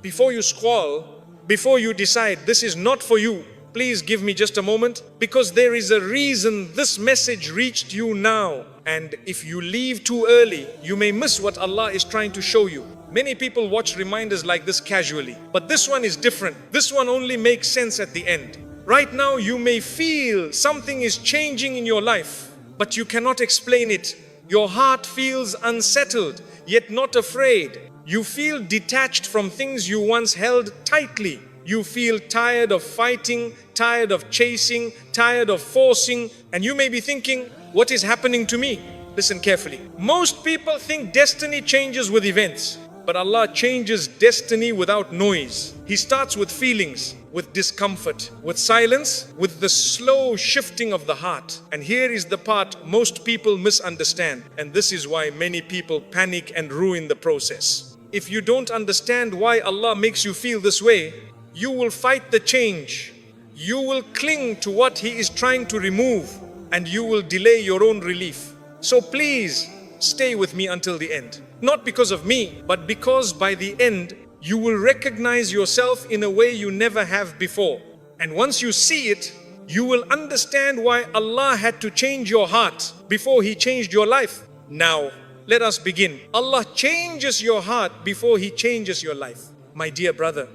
before you scroll, before you decide this is not for you, please give me just a moment, because there is a reason this message reached you now. And if you leave too early, you may miss what Allah is trying to show you. Many people watch reminders like this casually, but this one is different. This one only makes sense at the end. Right now, you may feel something is changing in your life, but you cannot explain it. Your heart feels unsettled, yet not afraid. You feel detached from things you once held tightly. You feel tired of fighting, tired of chasing, tired of forcing, and you may be thinking, what is happening to me? Listen carefully. Most people think destiny changes with events, but Allah changes destiny without noise. He starts with feelings, with discomfort, with silence, with the slow shifting of the heart. And here is the part most people misunderstand, and this is why many people panic and ruin the process. If you don't understand why Allah makes you feel this way, you will fight the change. You will cling to what He is trying to remove, and you will delay your own relief. So please, stay with me until the end. Not because of me, but because by the end, you will recognize yourself in a way you never have before. And once you see it, you will understand why Allah had to change your heart before He changed your life. Now, let us begin. Allah changes your heart before He changes your life. My dear brother,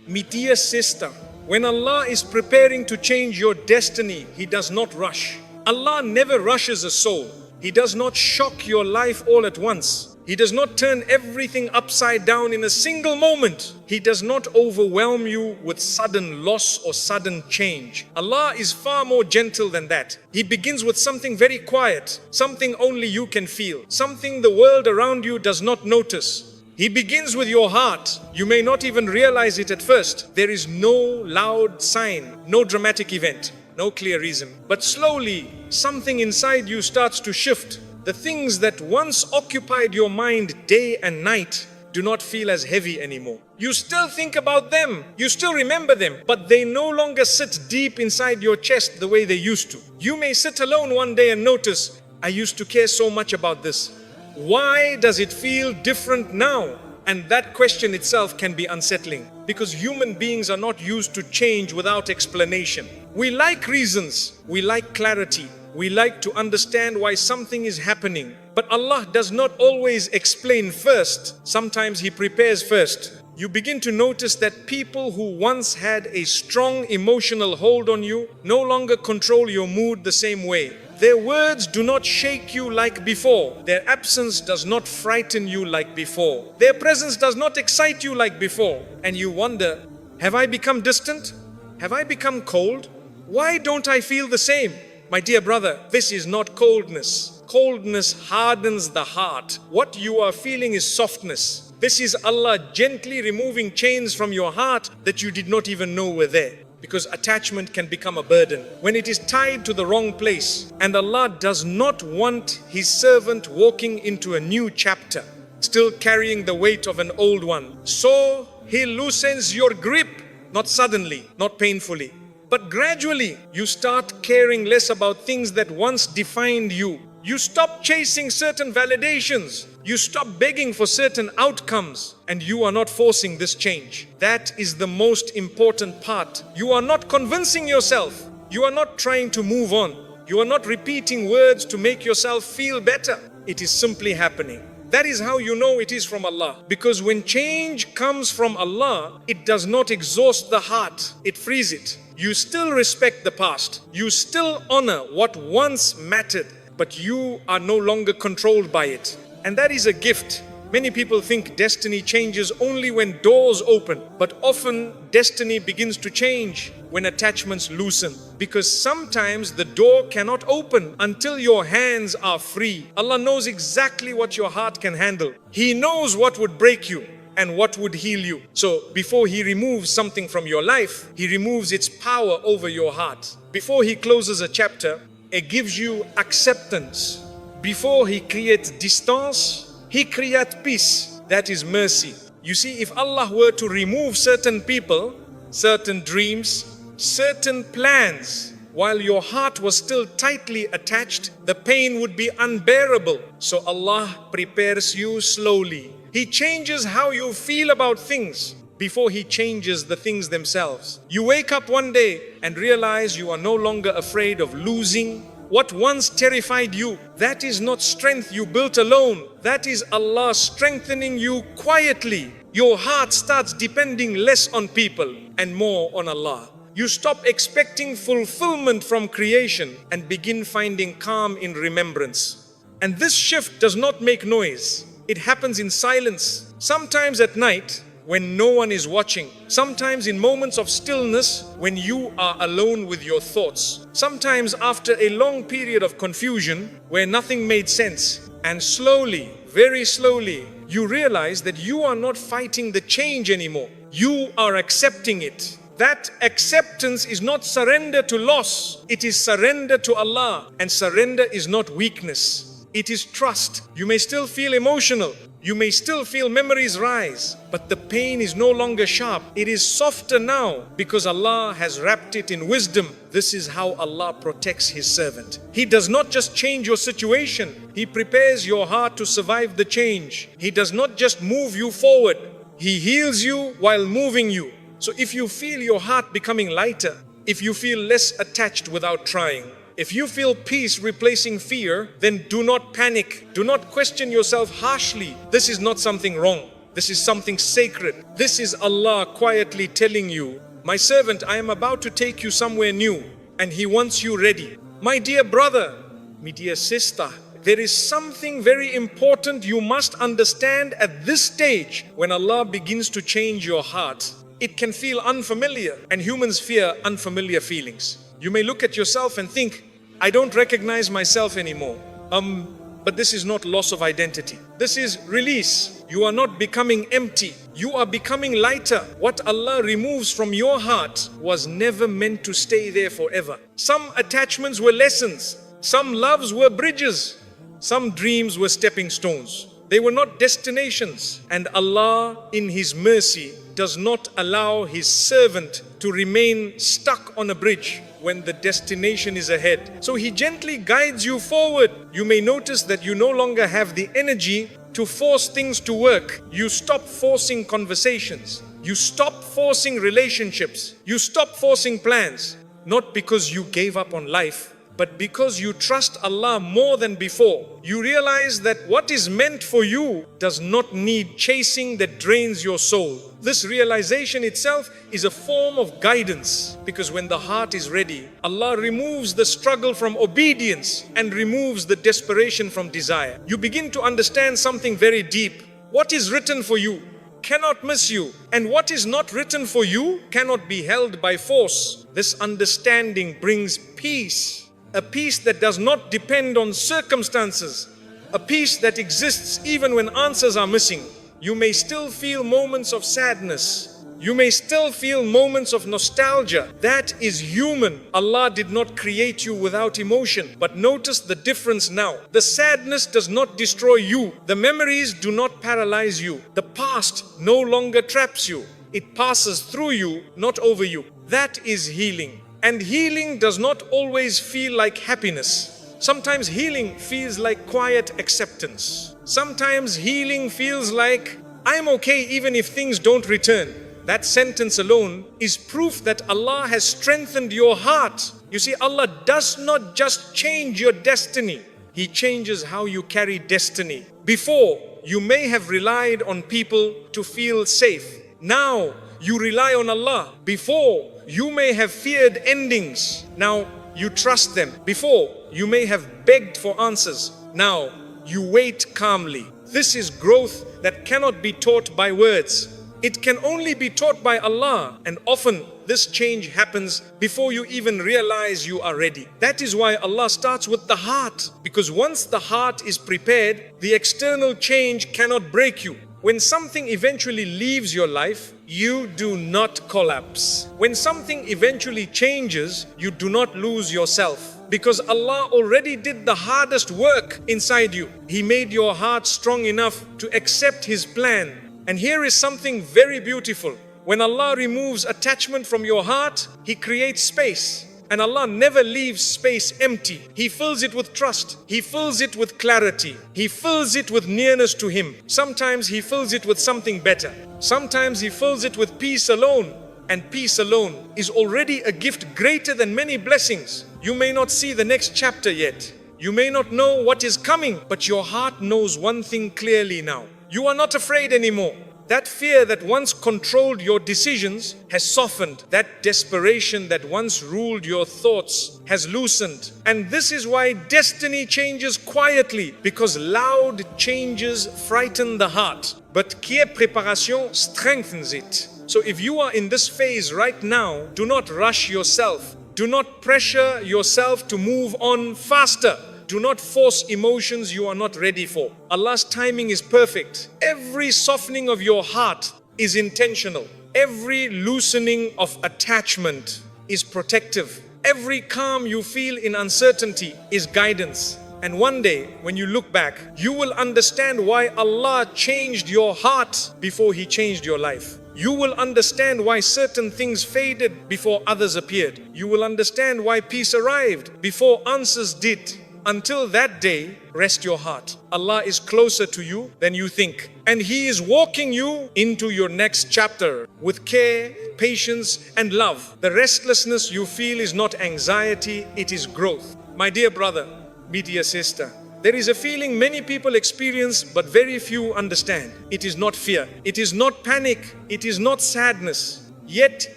my dear sister, when Allah is preparing to change your destiny, He does not rush. Allah never rushes a soul. He does not shock your life all at once. He does not turn everything upside down in a single moment. He does not overwhelm you with sudden loss or sudden change. Allah is far more gentle than that. He begins with something very quiet, something only you can feel, something the world around you does not notice. He begins with your heart. You may not even realize it at first. There is no loud sign, no dramatic event, no clear reason. But slowly, something inside you starts to shift. The things that once occupied your mind day and night do not feel as heavy anymore. You still think about them, you still remember them, but they no longer sit deep inside your chest the way they used to. You may sit alone one day and notice, I used to care so much about this. Why does it feel different now? And that question itself can be unsettling, because human beings are not used to change without explanation. We like reasons, we like clarity. We like to understand why something is happening. But Allah does not always explain first. Sometimes He prepares first. You begin to notice that people who once had a strong emotional hold on you no longer control your mood the same way. Their words do not shake you like before. Their absence does not frighten you like before. Their presence does not excite you like before. And you wonder, have I become distant? Have I become cold? Why don't I feel the same? My dear brother, this is not coldness. Coldness hardens the heart. What you are feeling is softness. This is Allah gently removing chains from your heart that you did not even know were there. Because attachment can become a burden when it is tied to the wrong place. And Allah does not want His servant walking into a new chapter, still carrying the weight of an old one. So He loosens your grip, not suddenly, not painfully, but gradually. You start caring less about things that once defined you. You stop chasing certain validations. You stop begging for certain outcomes, and you are not forcing this change. That is the most important part. You are not convincing yourself. You are not trying to move on. You are not repeating words to make yourself feel better. It is simply happening. That is how you know it is from Allah. Because when change comes from Allah, it does not exhaust the heart. It frees it. You still respect the past. You still honor what once mattered, but you are no longer controlled by it. And that is a gift. Many people think destiny changes only when doors open, but often destiny begins to change when attachments loosen. Because sometimes the door cannot open until your hands are free. Allah knows exactly what your heart can handle. He knows what would break you and what would heal you. So before He removes something from your life, He removes its power over your heart. Before He closes a chapter, He gives you acceptance. Before He creates distance, He creates peace. That is mercy. You see, if Allah were to remove certain people, certain dreams, certain plans, while your heart was still tightly attached, the pain would be unbearable. So Allah prepares you slowly. He changes how you feel about things. before He changes the things themselves. You wake up one day and realize you are no longer afraid of losing what once terrified you. That is not strength you built alone. That is Allah strengthening you quietly. Your heart starts depending less on people and more on Allah. You stop expecting fulfillment from creation and begin finding calm in remembrance. And this shift does not make noise. It happens in silence. Sometimes at night, when no one is watching. Sometimes in moments of stillness, when you are alone with your thoughts. Sometimes after a long period of confusion, where nothing made sense. And slowly, very slowly, you realize that you are not fighting the change anymore. You are accepting it. That acceptance is not surrender to loss. It is surrender to Allah. And surrender is not weakness. It is trust. You may still feel emotional. You may still feel memories rise, but the pain is no longer sharp. It is softer now because Allah has wrapped it in wisdom. This is how Allah protects His servant. He does not just change your situation. He prepares your heart to survive the change. He does not just move you forward. He heals you while moving you. So if you feel your heart becoming lighter, if you feel less attached without trying, if you feel peace replacing fear, then do not panic. Do not question yourself harshly. This is not something wrong. This is something sacred. This is Allah quietly telling you, my servant, I am about to take you somewhere new, and He wants you ready. My dear brother, my dear sister, there is something very important you must understand at this stage. When Allah begins to change your heart, it can feel unfamiliar, and humans fear unfamiliar feelings. You may look at yourself and think, I don't recognize myself anymore. But this is not loss of identity. This is release. You are not becoming empty. You are becoming lighter. What Allah removes from your heart was never meant to stay there forever. Some attachments were lessons. Some loves were bridges. Some dreams were stepping stones. They were not destinations. And Allah, in His mercy, does not allow His servant to remain stuck on a bridge when the destination is ahead. So He gently guides you forward. You may notice that you no longer have the energy to force things to work. You stop forcing conversations. You stop forcing relationships. You stop forcing plans. Not because you gave up on life, but because you trust Allah more than before. You realize that what is meant for you does not need chasing that drains your soul. This realization itself is a form of guidance, because when the heart is ready, Allah removes the struggle from obedience and removes the desperation from desire. You begin to understand something very deep. What is written for you cannot miss you, and what is not written for you cannot be held by force. This understanding brings peace. A peace that does not depend on circumstances. A peace that exists even when answers are missing. You may still feel moments of sadness. You may still feel moments of nostalgia. That is human. Allah did not create you without emotion. But notice the difference now. The sadness does not destroy you. The memories do not paralyze you. The past no longer traps you. It passes through you, not over you. That is healing. And healing does not always feel like happiness. Sometimes healing feels like quiet acceptance. Sometimes healing feels like, I'm okay even if things don't return. That sentence alone is proof that Allah has strengthened your heart. You see, Allah does not just change your destiny. He changes how you carry destiny. Before, you may have relied on people to feel safe. Now, you rely on Allah. Before, you may have feared endings. Now, you trust them. Before, you may have begged for answers. Now, you wait calmly. This is growth that cannot be taught by words. It can only be taught by Allah. And often, this change happens before you even realize you are ready. That is why Allah starts with the heart. Because once the heart is prepared, the external change cannot break you. When something eventually leaves your life, you do not collapse. When something eventually changes, you do not lose yourself. Because Allah already did the hardest work inside you. He made your heart strong enough to accept His plan. And here is something very beautiful. When Allah removes attachment from your heart, He creates space. And Allah never leaves space empty. He fills it with trust. He fills it with clarity. He fills it with nearness to Him. Sometimes He fills it with something better. Sometimes He fills it with peace alone. And peace alone is already a gift greater than many blessings. You may not see the next chapter yet. You may not know what is coming, but your heart knows one thing clearly now. You are not afraid anymore. That fear that once controlled your decisions has softened. That desperation that once ruled your thoughts has loosened. And this is why destiny changes quietly, because loud changes frighten the heart. But qui est préparation strengthens it. So if you are in this phase right now, do not rush yourself. Do not pressure yourself to move on faster. Do not force emotions you are not ready for. Allah's timing is perfect. Every softening of your heart is intentional. Every loosening of attachment is protective. Every calm you feel in uncertainty is guidance. And one day, when you look back, you will understand why Allah changed your heart before He changed your life. You will understand why certain things faded before others appeared. You will understand why peace arrived before answers did. Until that day, rest your heart. Allah is closer to you than you think. And He is walking you into your next chapter with care, patience, and love. The restlessness you feel is not anxiety, it is growth. My dear brother, my dear sister, there is a feeling many people experience but very few understand. It is not fear. It is not panic. It is not sadness. Yet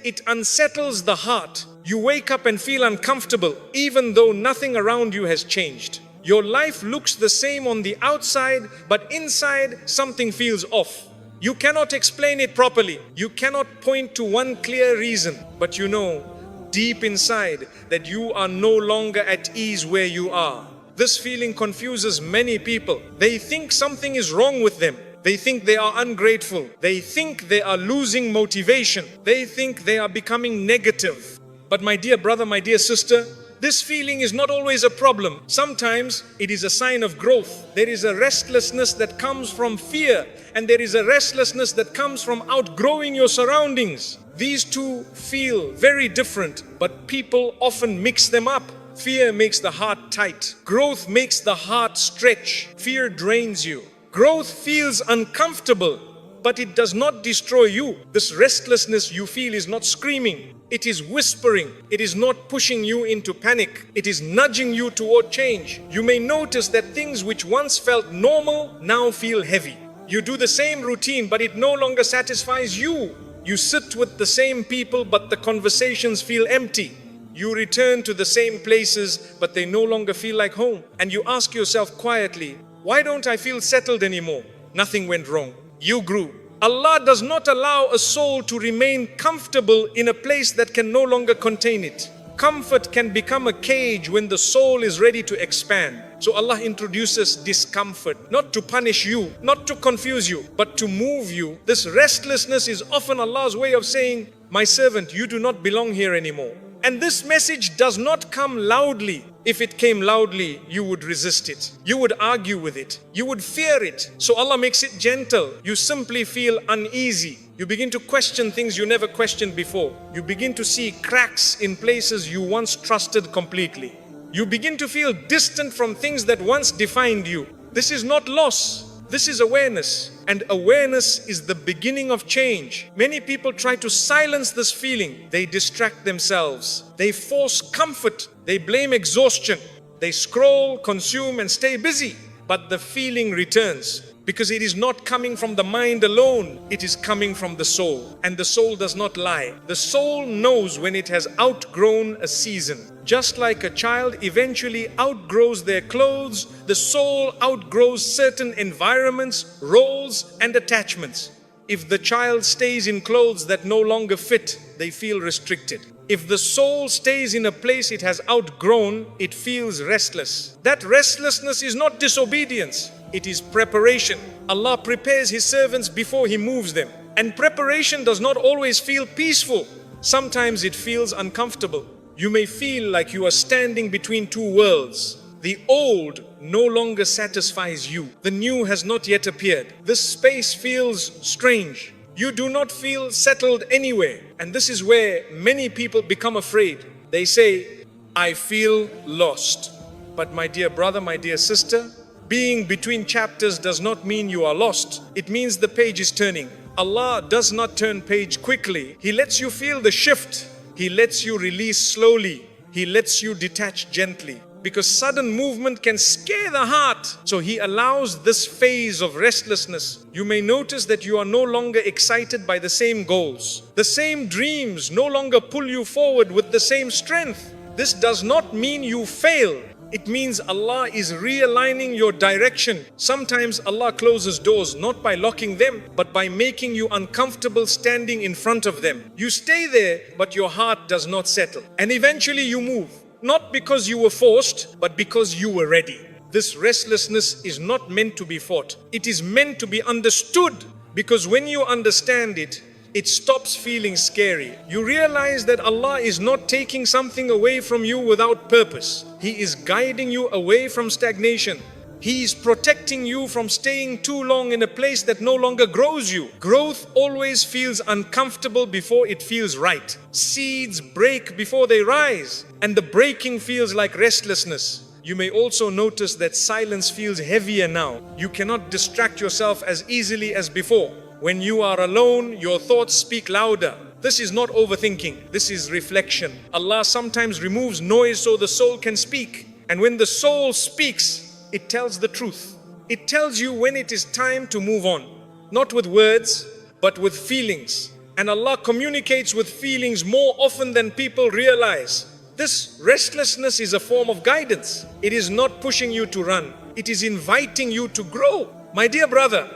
it unsettles the heart. You wake up and feel uncomfortable even though nothing around you has changed. Your life looks the same on the outside, but inside something feels off. You cannot explain it properly. You cannot point to one clear reason, but you know deep inside that you are no longer at ease where you are. This feeling confuses many people. They think something is wrong with them. They think they are ungrateful. They think they are losing motivation. They think they are becoming negative. But my dear brother, my dear sister, this feeling is not always a problem. Sometimes it is a sign of growth. There is a restlessness that comes from fear, and there is a restlessness that comes from outgrowing your surroundings. These two feel very different, but people often mix them up. Fear makes the heart tight. Growth makes the heart stretch. Fear drains you. Growth feels uncomfortable, but it does not destroy you. This restlessness you feel is not screaming. It is whispering. It is not pushing you into panic. It is nudging you toward change. You may notice that things which once felt normal now feel heavy. You do the same routine, but it no longer satisfies you. You sit with the same people, but the conversations feel empty. You return to the same places, but they no longer feel like home. And you ask yourself quietly, why don't I feel settled anymore? Nothing went wrong. You grew. Allah does not allow a soul to remain comfortable in a place that can no longer contain it. Comfort can become a cage when the soul is ready to expand. So Allah introduces discomfort, not to punish you, not to confuse you, but to move you. This restlessness is often Allah's way of saying, my servant, you do not belong here anymore. And this message does not come loudly. If it came loudly, you would resist it. You would argue with it. You would fear it. So Allah makes it gentle. You simply feel uneasy. You begin to question things you never questioned before. You begin to see cracks in places you once trusted completely. You begin to feel distant from things that once defined you. This is not loss. This is awareness. And awareness is the beginning of change. Many people try to silence this feeling. They distract themselves. They force comfort. They blame exhaustion. They scroll, consume, and stay busy. But the feeling returns because it is not coming from the mind alone. It is coming from the soul. And the soul does not lie. The soul knows when it has outgrown a season. Just like a child eventually outgrows their clothes, the soul outgrows certain environments, roles, and attachments. If the child stays in clothes that no longer fit, they feel restricted. If the soul stays in a place it has outgrown, it feels restless. That restlessness is not disobedience, it is preparation. Allah prepares His servants before He moves them. And preparation does not always feel peaceful. Sometimes it feels uncomfortable. You may feel like you are standing between two worlds. The old no longer satisfies you. The new has not yet appeared. This space feels strange. You do not feel settled anywhere. And this is where many people become afraid. They say, I feel lost. But my dear brother, my dear sister, being between chapters does not mean you are lost. It means the page is turning. Allah does not turn page quickly. He lets you feel the shift. He lets you release slowly. He lets you detach gently. Because sudden movement can scare the heart. So He allows this phase of restlessness. You may notice that you are no longer excited by the same goals. The same dreams no longer pull you forward with the same strength. This does not mean you fail. It means Allah is realigning your direction. Sometimes Allah closes doors not by locking them, but by making you uncomfortable standing in front of them. You stay there, but your heart does not settle. And eventually you move. Not because you were forced, but because you were ready. This restlessness is not meant to be fought. It is meant to be understood. Because when you understand it, it stops feeling scary. You realize that Allah is not taking something away from you without purpose. He is guiding you away from stagnation. He is protecting you from staying too long in a place that no longer grows you. Growth always feels uncomfortable before it feels right. Seeds break before they rise, and the breaking feels like restlessness. You may also notice that silence feels heavier now. You cannot distract yourself as easily as before. When you are alone, your thoughts speak louder. This is not overthinking, this is reflection. Allah sometimes removes noise so the soul can speak. And when the soul speaks, it tells the truth. It tells you when it is time to move on. Not with words, but with feelings. And Allah communicates with feelings more often than people realize. This restlessness is a form of guidance. It is not pushing you to run. It is inviting you to grow. My dear brother,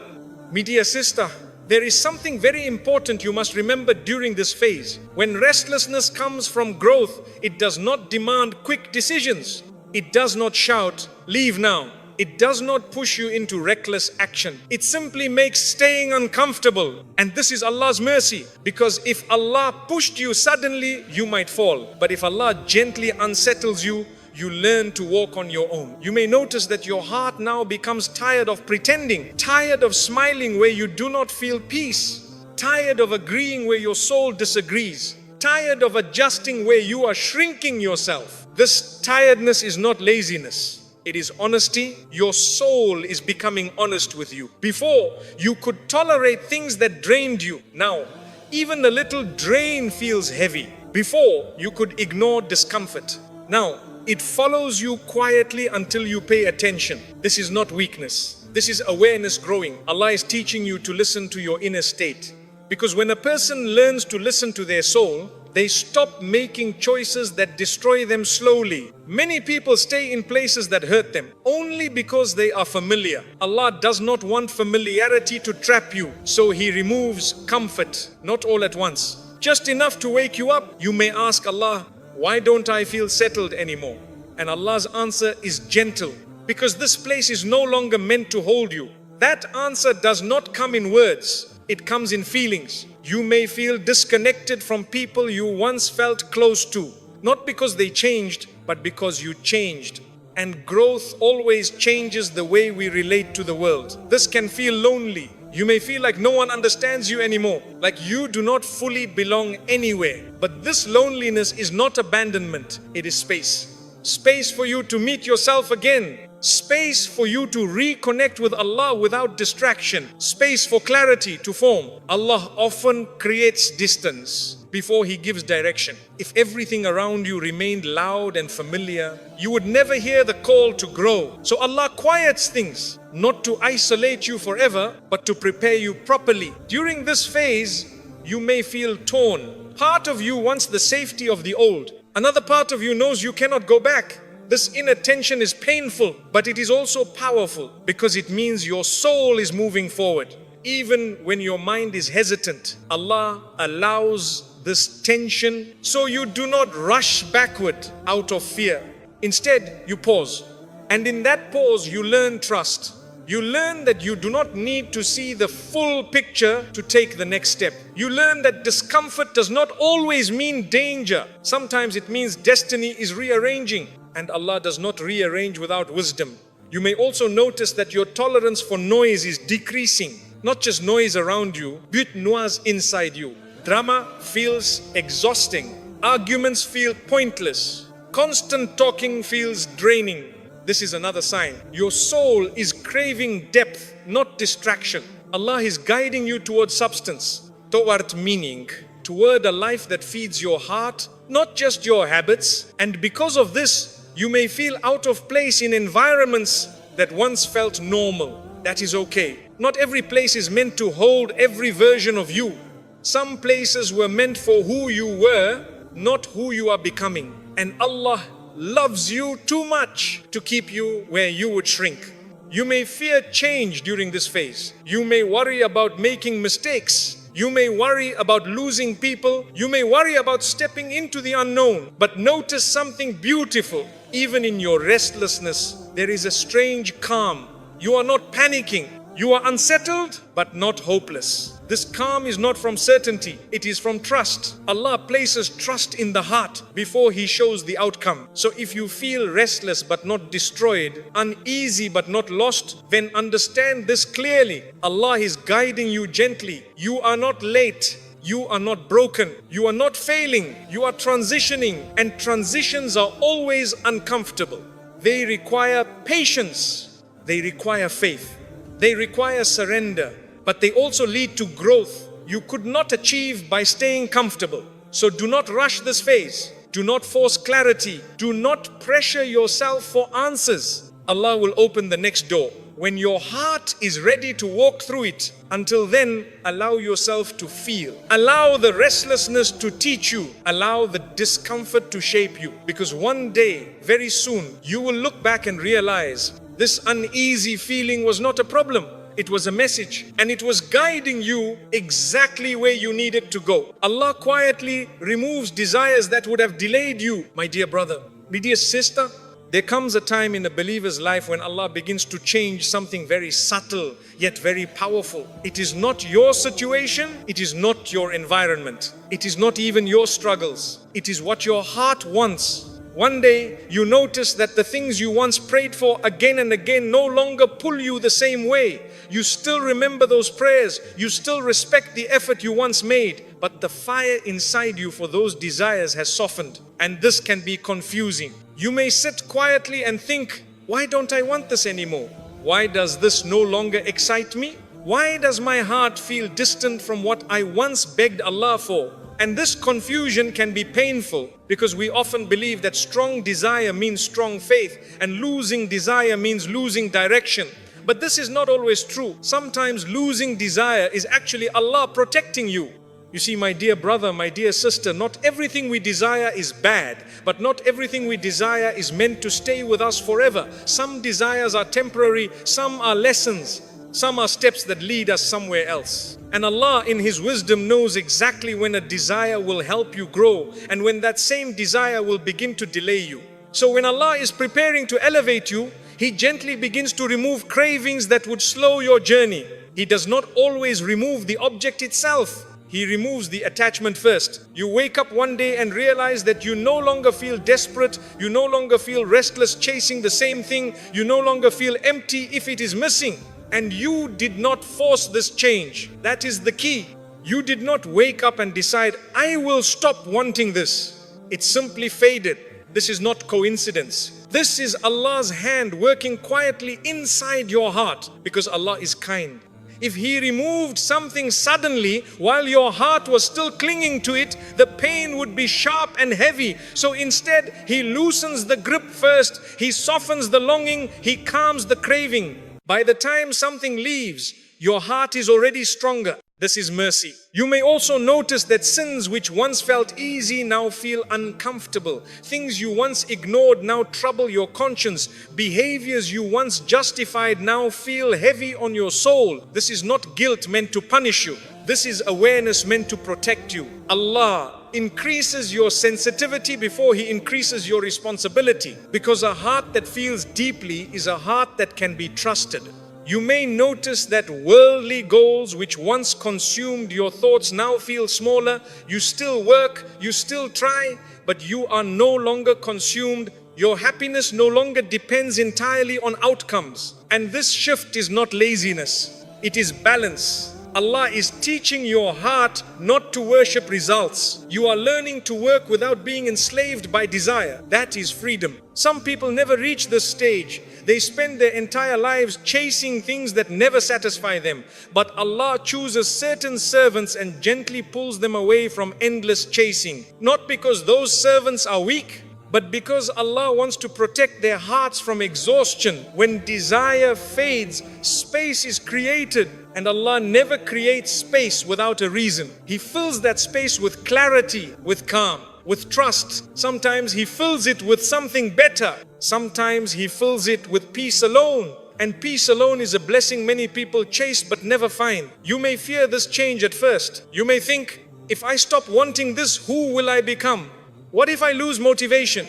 my dear sister, there is something very important you must remember during this phase. When restlessness comes from growth, it does not demand quick decisions. It does not shout, "Leave now." It does not push you into reckless action. It simply makes staying uncomfortable. And this is Allah's mercy. Because if Allah pushed you suddenly, you might fall. But if Allah gently unsettles you, you learn to walk on your own. You may notice that your heart now becomes tired of pretending, tired of smiling where you do not feel peace, tired of agreeing where your soul disagrees, tired of adjusting where you are shrinking yourself. This tiredness is not laziness. It is honesty. Your soul is becoming honest with you. Before, you could tolerate things that drained you. Now, even a little drain feels heavy. Before, you could ignore discomfort. Now, it follows you quietly until you pay attention. This is not weakness. This is awareness growing. Allah is teaching you to listen to your inner state. Because when a person learns to listen to their soul, they stop making choices that destroy them slowly. Many people stay in places that hurt them only because they are familiar. Allah does not want familiarity to trap you, so He removes comfort, not all at once. Just enough to wake you up. You may ask Allah, "Why don't I feel settled anymore?" And Allah's answer is gentle, because this place is no longer meant to hold you. That answer does not come in words, it comes in feelings. You may feel disconnected from people you once felt close to, not because they changed, but because you changed. And growth always changes the way we relate to the world. This can feel lonely. You may feel like no one understands you anymore, like you do not fully belong anywhere. But this loneliness is not abandonment, it is space. Space for you to meet yourself again. Space for you to reconnect with Allah without distraction. Space for clarity to form. Allah often creates distance before He gives direction. If everything around you remained loud and familiar, you would never hear the call to grow. So Allah quiets things, not to isolate you forever, but to prepare you properly. During this phase, you may feel torn. Part of you wants the safety of the old. Another part of you knows you cannot go back. This inner tension is painful, but it is also powerful because it means your soul is moving forward. Even when your mind is hesitant, Allah allows this tension so you do not rush backward out of fear. Instead, you pause. And in that pause, you learn trust. You learn that you do not need to see the full picture to take the next step. You learn that discomfort does not always mean danger. Sometimes it means destiny is rearranging. And Allah does not rearrange without wisdom. You may also notice that your tolerance for noise is decreasing. Not just noise around you, but noise inside you. Drama feels exhausting. Arguments feel pointless. Constant talking feels draining. This is another sign. Your soul is craving depth, not distraction. Allah is guiding you towards substance, toward meaning, toward a life that feeds your heart, not just your habits. And because of this, you may feel out of place in environments that once felt normal. That is okay. Not every place is meant to hold every version of you. Some places were meant for who you were, not who you are becoming. And Allah loves you too much to keep you where you would shrink. You may fear change during this phase. You may worry about making mistakes. You may worry about losing people. You may worry about stepping into the unknown. But notice something beautiful. Even in your restlessness, there is a strange calm. You are not panicking. You are unsettled, but not hopeless. This calm is not from certainty. It is from trust. Allah places trust in the heart before He shows the outcome. So if you feel restless but not destroyed, uneasy but not lost, then understand this clearly. Allah is guiding you gently. You are not late. You are not broken. You are not failing. You are transitioning. And transitions are always uncomfortable. They require patience. They require faith. They require surrender. But they also lead to growth you could not achieve by staying comfortable. So do not rush this phase. Do not force clarity. Do not pressure yourself for answers. Allah will open the next door when your heart is ready to walk through it. Until then, allow yourself to feel. Allow the restlessness to teach you. Allow the discomfort to shape you. Because one day, very soon, you will look back and realize this uneasy feeling was not a problem. It was a message, and it was guiding you exactly where you needed to go. Allah quietly removes desires that would have delayed you. My dear brother, my dear sister, there comes a time in a believer's life when Allah begins to change something very subtle yet very powerful. It is not your situation, it is not your environment, it is not even your struggles. It is what your heart wants. One day you notice that the things you once prayed for again and again no longer pull you the same way. You still remember those prayers, you still respect the effort you once made, but the fire inside you for those desires has softened, and this can be confusing. You may sit quietly and think, why don't I want this anymore? Why does this no longer excite me? Why does my heart feel distant from what I once begged Allah for? And this confusion can be painful because we often believe that strong desire means strong faith and losing desire means losing direction. But this is not always true. Sometimes losing desire is actually Allah protecting you. You see, my dear brother, my dear sister, not everything we desire is bad, but not everything we desire is meant to stay with us forever. Some desires are temporary, some are lessons, some are steps that lead us somewhere else. And Allah in His wisdom knows exactly when a desire will help you grow and when that same desire will begin to delay you. So when Allah is preparing to elevate you, He gently begins to remove cravings that would slow your journey. He does not always remove the object itself. He removes the attachment first. You wake up one day and realize that you no longer feel desperate, you no longer feel restless chasing the same thing, you no longer feel empty if it is missing. And you did not force this change. That is the key. You did not wake up and decide, I will stop wanting this. It simply faded. This is not coincidence. This is Allah's hand working quietly inside your heart, because Allah is kind. If He removed something suddenly while your heart was still clinging to it, the pain would be sharp and heavy. So instead, He loosens the grip first, He softens the longing, He calms the craving. By the time something leaves, your heart is already stronger. This is mercy. You may also notice that sins which once felt easy now feel uncomfortable. Things you once ignored now trouble your conscience. Behaviors you once justified now feel heavy on your soul. This is not guilt meant to punish you. This is awareness meant to protect you. Allah increases your sensitivity before He increases your responsibility, because a heart that feels deeply is a heart that can be trusted. You may notice that worldly goals which once consumed your thoughts now feel smaller. You still work, you still try, but you are no longer consumed. Your happiness no longer depends entirely on outcomes. And this shift is not laziness, it is balance. Allah is teaching your heart not to worship results. You are learning to work without being enslaved by desire. That is freedom. Some people never reach this stage. They spend their entire lives chasing things that never satisfy them. But Allah chooses certain servants and gently pulls them away from endless chasing. Not because those servants are weak, but because Allah wants to protect their hearts from exhaustion. When desire fades, space is created. And Allah never creates space without a reason. He fills that space with clarity, with calm, with trust. Sometimes He fills it with something better. Sometimes He fills it with peace alone. And peace alone is a blessing many people chase but never find. You may fear this change at first. You may think, if I stop wanting this, who will I become? What if I lose motivation?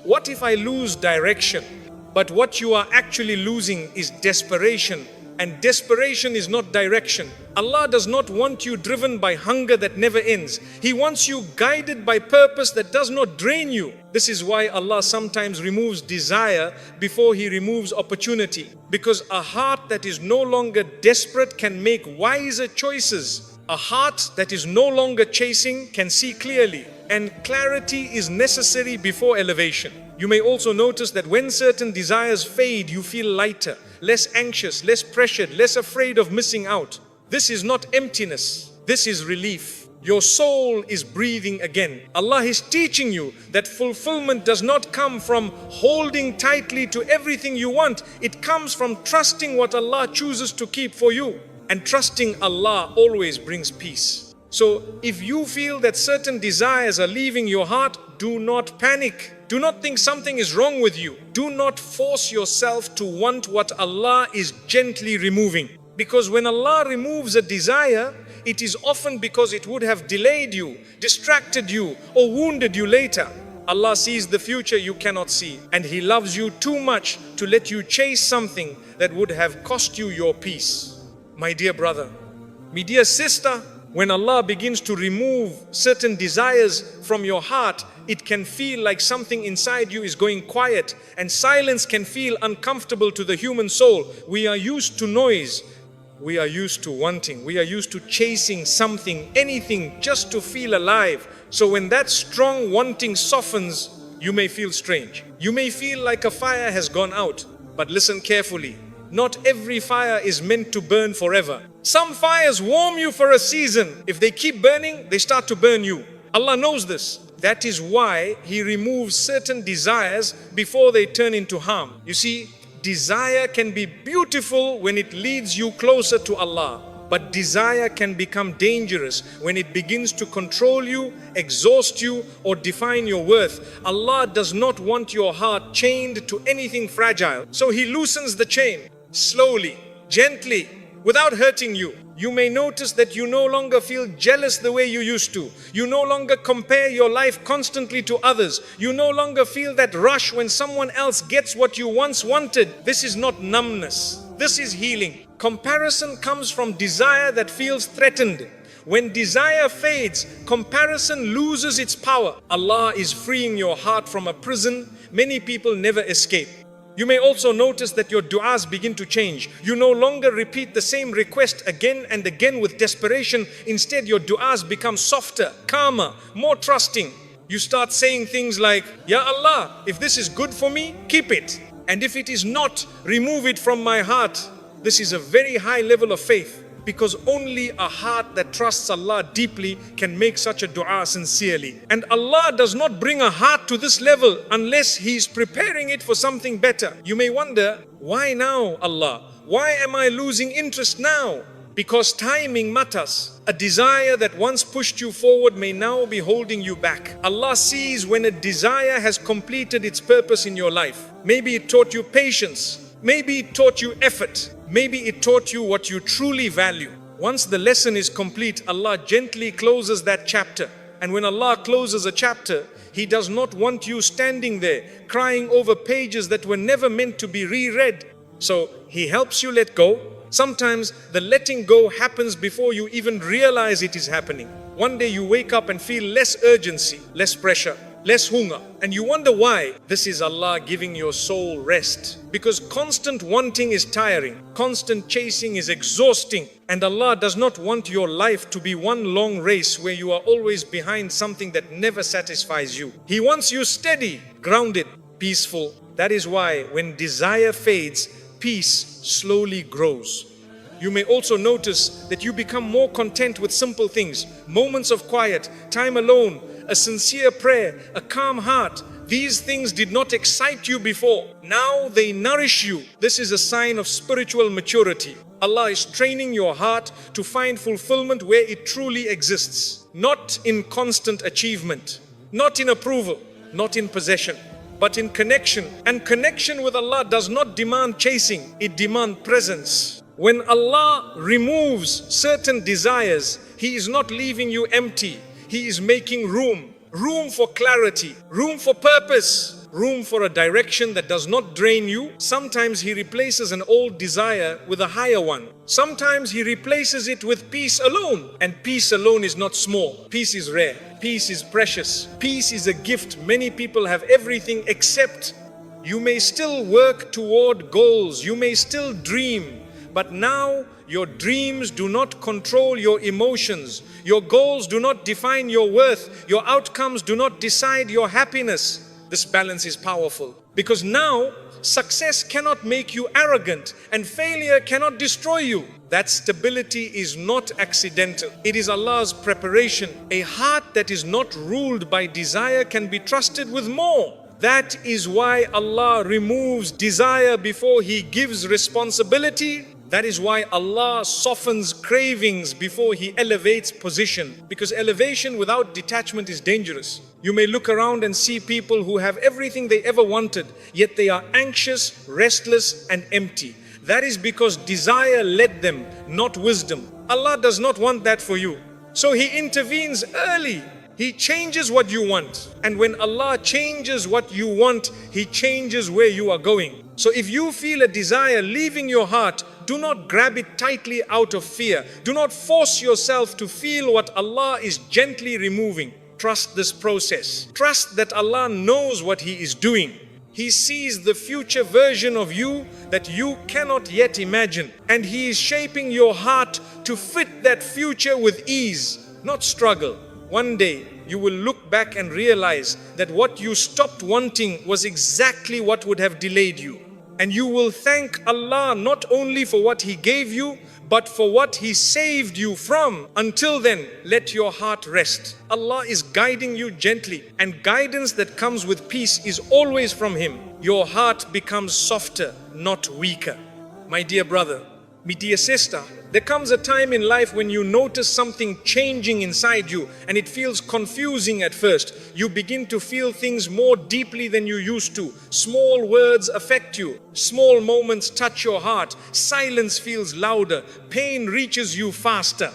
What if I lose direction? But what you are actually losing is desperation. And desperation is not direction. Allah does not want you driven by hunger that never ends. He wants you guided by purpose that does not drain you. This is why Allah sometimes removes desire before He removes opportunity. Because a heart that is no longer desperate can make wiser choices. A heart that is no longer chasing can see clearly. And clarity is necessary before elevation. You may also notice that when certain desires fade, you feel lighter, less anxious, less pressured, less afraid of missing out. This is not emptiness. This is relief. Your soul is breathing again. Allah is teaching you that fulfillment does not come from holding tightly to everything you want. It comes from trusting what Allah chooses to keep for you. And trusting Allah always brings peace. So if you feel that certain desires are leaving your heart, do not panic. Do not think something is wrong with you. Do not force yourself to want what Allah is gently removing. Because when Allah removes a desire, it is often because it would have delayed you, distracted you, or wounded you later. Allah sees the future you cannot see, and He loves you too much to let you chase something that would have cost you your peace. My dear brother, my dear sister, when Allah begins to remove certain desires from your heart, it can feel like something inside you is going quiet, and silence can feel uncomfortable to the human soul. We are used to noise. We are used to wanting. We are used to chasing something, anything, just to feel alive. So when that strong wanting softens, you may feel strange. You may feel like a fire has gone out. But listen carefully. Not every fire is meant to burn forever. Some fires warm you for a season. If they keep burning, they start to burn you. Allah knows this. That is why He removes certain desires before they turn into harm. You see, desire can be beautiful when it leads you closer to Allah. But desire can become dangerous when it begins to control you, exhaust you, or define your worth. Allah does not want your heart chained to anything fragile. So He loosens the chain, slowly, gently, without hurting you. You may notice that you no longer feel jealous the way you used to. You no longer compare your life constantly to others. You no longer feel that rush when someone else gets what you once wanted. This is not numbness. This is healing. Comparison comes from desire that feels threatened. When desire fades, comparison loses its power. Allah is freeing your heart from a prison many people never escape. You may also notice that your du'as begin to change. You no longer repeat the same request again and again with desperation. Instead, your du'as become softer, calmer, more trusting. You start saying things like, Ya Allah, if this is good for me, keep it. And if it is not, remove it from my heart. This is a very high level of faith, because only a heart that trusts Allah deeply can make such a dua sincerely. And Allah does not bring a heart to this level unless He is preparing it for something better. You may wonder, why now, Allah? Why am I losing interest now? Because timing matters. A desire that once pushed you forward may now be holding you back. Allah sees when a desire has completed its purpose in your life. Maybe it taught you patience. Maybe it taught you effort. Maybe it taught you what you truly value. Once the lesson is complete, Allah gently closes that chapter. And when Allah closes a chapter, He does not want you standing there crying over pages that were never meant to be reread. So He helps you let go. Sometimes the letting go happens before you even realize it is happening. One day you wake up and feel less urgency, less pressure. less hunger. And you wonder why. This is Allah giving your soul rest. Because constant wanting is tiring, constant chasing is exhausting, and Allah does not want your life to be one long race where you are always behind something that never satisfies you. He wants you steady, grounded, peaceful. That is why when desire fades, peace slowly grows. You may also notice that you become more content with simple things, moments of quiet, time alone, a sincere prayer, a calm heart. These things did not excite you before. Now they nourish you. This is a sign of spiritual maturity. Allah is training your heart to find fulfillment where it truly exists. Not in constant achievement, not in approval, not in possession, but in connection. And connection with Allah does not demand chasing, it demands presence. When Allah removes certain desires, He is not leaving you empty. He is making room. Room for clarity, room for purpose, room for a direction that does not drain you. Sometimes He replaces an old desire with a higher one. Sometimes He replaces it with peace alone. And peace alone is not small. Peace is rare. Peace is precious. Peace is a gift. Many people have everything except. You may still work toward goals. You may still dream. But now your dreams do not control your emotions. Your goals do not define your worth. Your outcomes do not decide your happiness. This balance is powerful because now success cannot make you arrogant and failure cannot destroy you. That stability is not accidental. It is Allah's preparation. A heart that is not ruled by desire can be trusted with more. That is why Allah removes desire before He gives responsibility. That is why Allah softens cravings before He elevates position. Because elevation without detachment is dangerous. You may look around and see people who have everything they ever wanted, yet they are anxious, restless, and empty. That is because desire led them, not wisdom. Allah does not want that for you. So He intervenes early. He changes what you want. And when Allah changes what you want, He changes where you are going. So if you feel a desire leaving your heart, do not grab it tightly out of fear. Do not force yourself to feel what Allah is gently removing. Trust this process. Trust that Allah knows what He is doing. He sees the future version of you that you cannot yet imagine. And He is shaping your heart to fit that future with ease, not struggle. One day, you will look back and realize that what you stopped wanting was exactly what would have delayed you. And you will thank Allah not only for what He gave you, but for what He saved you from. Until then, let your heart rest. Allah is guiding you gently, and guidance that comes with peace is always from Him. Your heart becomes softer, not weaker. My dear brother, my dear sister, there comes a time in life when you notice something changing inside you and it feels confusing at first. You begin to feel things more deeply than you used to. Small words affect you. Small moments touch your heart. Silence feels louder. Pain reaches you faster.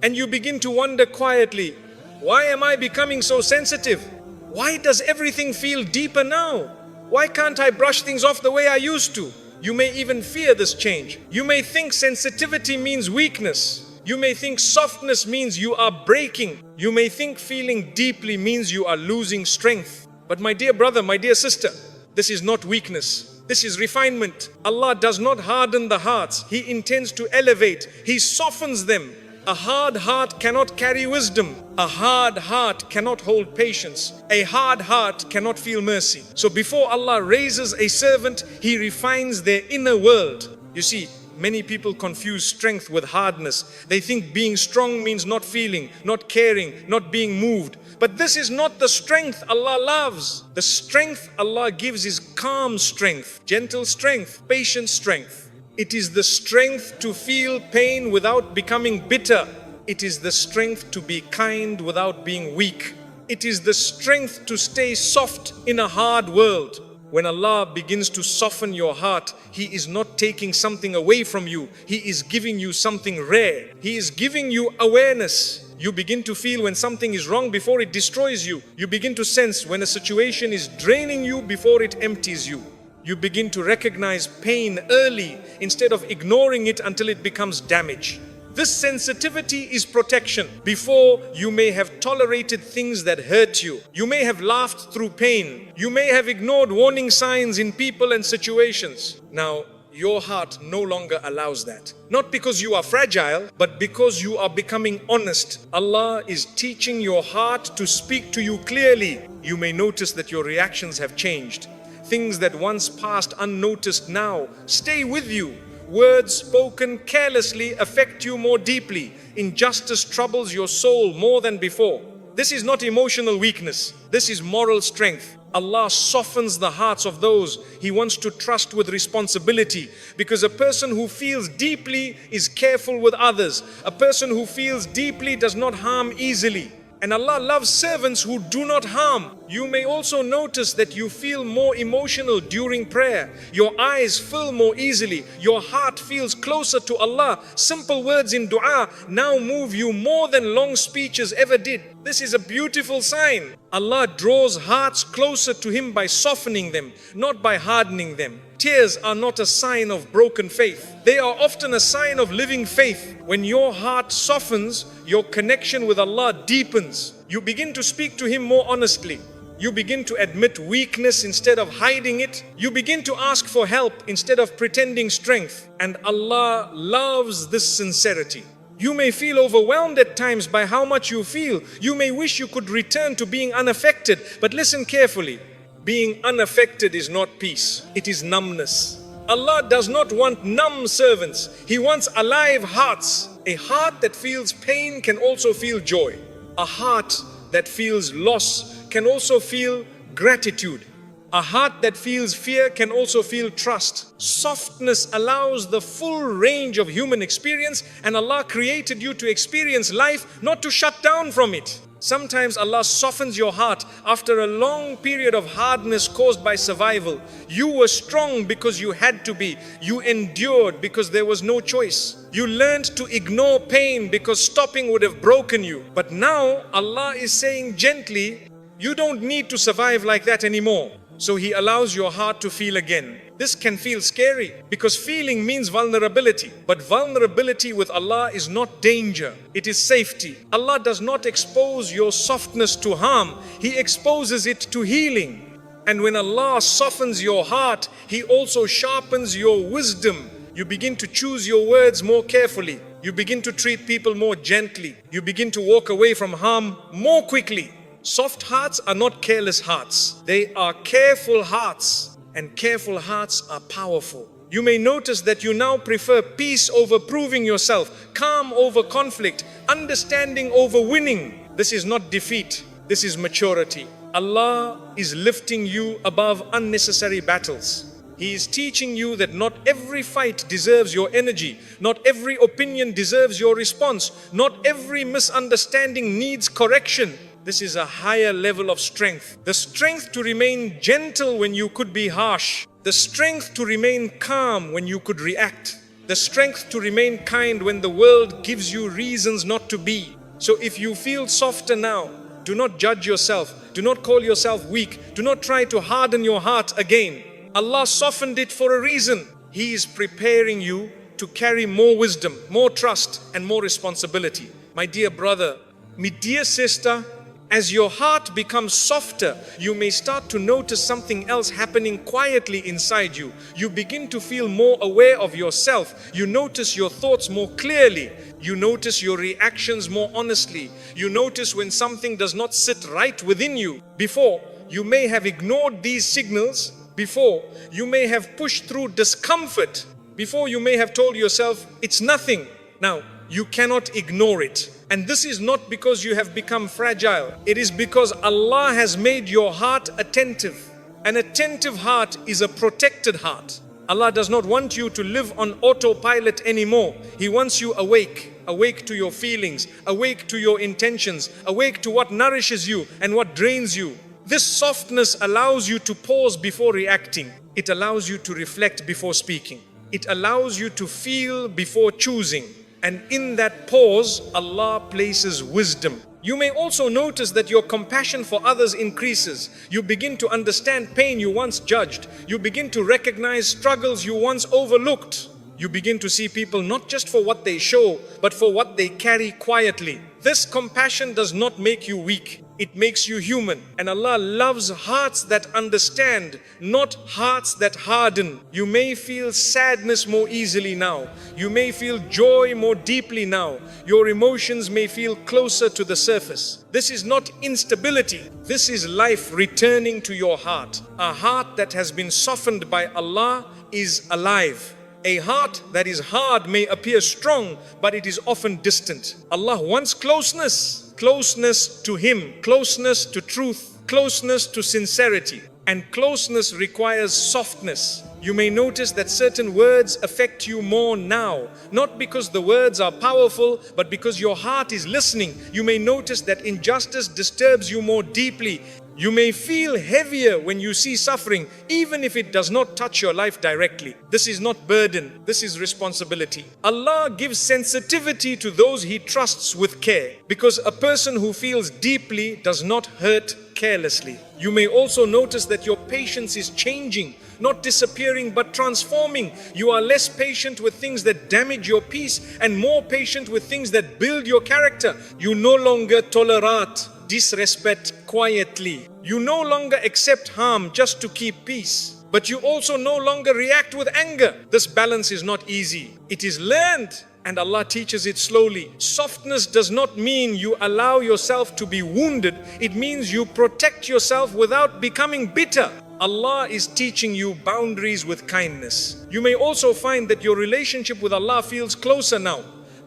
And you begin to wonder quietly, why am I becoming so sensitive? Why does everything feel deeper now? Why can't I brush things off the way I used to? You may even fear this change. You may think sensitivity means weakness. You may think softness means you are breaking. You may think feeling deeply means you are losing strength. But my dear brother, my dear sister, this is not weakness. This is refinement. Allah does not harden the hearts. He intends to elevate. He softens them. A hard heart cannot carry wisdom. A hard heart cannot hold patience. A hard heart cannot feel mercy. So before Allah raises a servant, He refines their inner world. You see, many people confuse strength with hardness. They think being strong means not feeling, not caring, not being moved. But this is not the strength Allah loves. The strength Allah gives is calm strength, gentle strength, patient strength. It is the strength to feel pain without becoming bitter. It is the strength to be kind without being weak. It is the strength to stay soft in a hard world. When Allah begins to soften your heart, He is not taking something away from you. He is giving you something rare. He is giving you awareness. You begin to feel when something is wrong before it destroys you. You begin to sense when a situation is draining you before it empties you. You begin to recognize pain early instead of ignoring it until it becomes damage. This sensitivity is protection. Before, you may have tolerated things that hurt you. You may have laughed through pain. You may have ignored warning signs in people and situations. Now, your heart no longer allows that. Not because you are fragile, but because you are becoming honest. Allah is teaching your heart to speak to you clearly. You may notice that your reactions have changed. Things that once passed unnoticed now stay with you. Words spoken carelessly affect you more deeply. Injustice troubles your soul more than before. This is not emotional weakness. This is moral strength. Allah softens the hearts of those He wants to trust with responsibility, because a person who feels deeply is careful with others. A person who feels deeply does not harm easily. And Allah loves servants who do not harm. You may also notice that you feel more emotional during prayer. Your eyes fill more easily. Your heart feels closer to Allah. Simple words in dua now move you more than long speeches ever did. This is a beautiful sign. Allah draws hearts closer to Him by softening them, not by hardening them. Tears are not a sign of broken faith. They are often a sign of living faith. When your heart softens, your connection with Allah deepens. You begin to speak to Him more honestly. You begin to admit weakness instead of hiding it. You begin to ask for help instead of pretending strength. And Allah loves this sincerity. You may feel overwhelmed at times by how much you feel. You may wish you could return to being unaffected. But listen carefully. Being unaffected is not peace. It is numbness. Allah does not want numb servants. He wants alive hearts. A heart that feels pain can also feel joy. A heart that feels loss can also feel gratitude. A heart that feels fear can also feel trust. Softness allows the full range of human experience, and Allah created you to experience life, not to shut down from it. Sometimes Allah softens your heart after a long period of hardness caused by survival. You were strong because you had to be. You endured because there was no choice. You learned to ignore pain because stopping would have broken you. But now Allah is saying gently, you don't need to survive like that anymore. So He allows your heart to feel again. This can feel scary because feeling means vulnerability. But vulnerability with Allah is not danger, it is safety. Allah does not expose your softness to harm, He exposes it to healing. And when Allah softens your heart, He also sharpens your wisdom. You begin to choose your words more carefully. You begin to treat people more gently. You begin to walk away from harm more quickly. Soft hearts are not careless hearts. They are careful hearts, and careful hearts are powerful. You may notice that you now prefer peace over proving yourself, calm over conflict, understanding over winning. This is not defeat. This is maturity. Allah is lifting you above unnecessary battles. He is teaching you that not every fight deserves your energy. Not every opinion deserves your response. Not every misunderstanding needs correction. This is a higher level of strength. The strength to remain gentle when you could be harsh. The strength to remain calm when you could react. The strength to remain kind when the world gives you reasons not to be. So if you feel softer now, do not judge yourself. Do not call yourself weak. Do not try to harden your heart again. Allah softened it for a reason. He is preparing you to carry more wisdom, more trust, and more responsibility. My dear brother, my dear sister, as your heart becomes softer, you may start to notice something else happening quietly inside you. You begin to feel more aware of yourself. You notice your thoughts more clearly. You notice your reactions more honestly. You notice when something does not sit right within you. Before, you may have ignored these signals. Before, you may have pushed through discomfort. Before, you may have told yourself, it's nothing. Now, you cannot ignore it. And this is not because you have become fragile. It is because Allah has made your heart attentive. An attentive heart is a protected heart. Allah does not want you to live on autopilot anymore. He wants you awake. Awake to your feelings. Awake to your intentions. Awake to what nourishes you and what drains you. This softness allows you to pause before reacting. It allows you to reflect before speaking. It allows you to feel before choosing. And in that pause, Allah places wisdom. You may also notice that your compassion for others increases. You begin to understand pain you once judged. You begin to recognize struggles you once overlooked. You begin to see people not just for what they show, but for what they carry quietly. This compassion does not make you weak. It makes you human. And Allah loves hearts that understand, not hearts that harden. You may feel sadness more easily now. You may feel joy more deeply now. Your emotions may feel closer to the surface. This is not instability. This is life returning to your heart. A heart that has been softened by Allah is alive. A heart that is hard may appear strong, but it is often distant. Allah wants closeness. Closeness to Him, closeness to truth, closeness to sincerity. And closeness requires softness. You may notice that certain words affect you more now, not because the words are powerful, but because your heart is listening. You may notice that injustice disturbs you more deeply. You may feel heavier when you see suffering, even if it does not touch your life directly. This is not burden, this is responsibility. Allah gives sensitivity to those He trusts with care, because a person who feels deeply does not hurt carelessly. You may also notice that your patience is changing, not disappearing but transforming. You are less patient with things that damage your peace and more patient with things that build your character. You no longer tolerate disrespect quietly. You no longer accept harm just to keep peace, but you also no longer react with anger. This balance is not easy. It is learned, and Allah teaches it slowly. Softness does not mean you allow yourself to be wounded. It means you protect yourself without becoming bitter. Allah is teaching you boundaries with kindness. You may also find that your relationship with Allah feels closer now.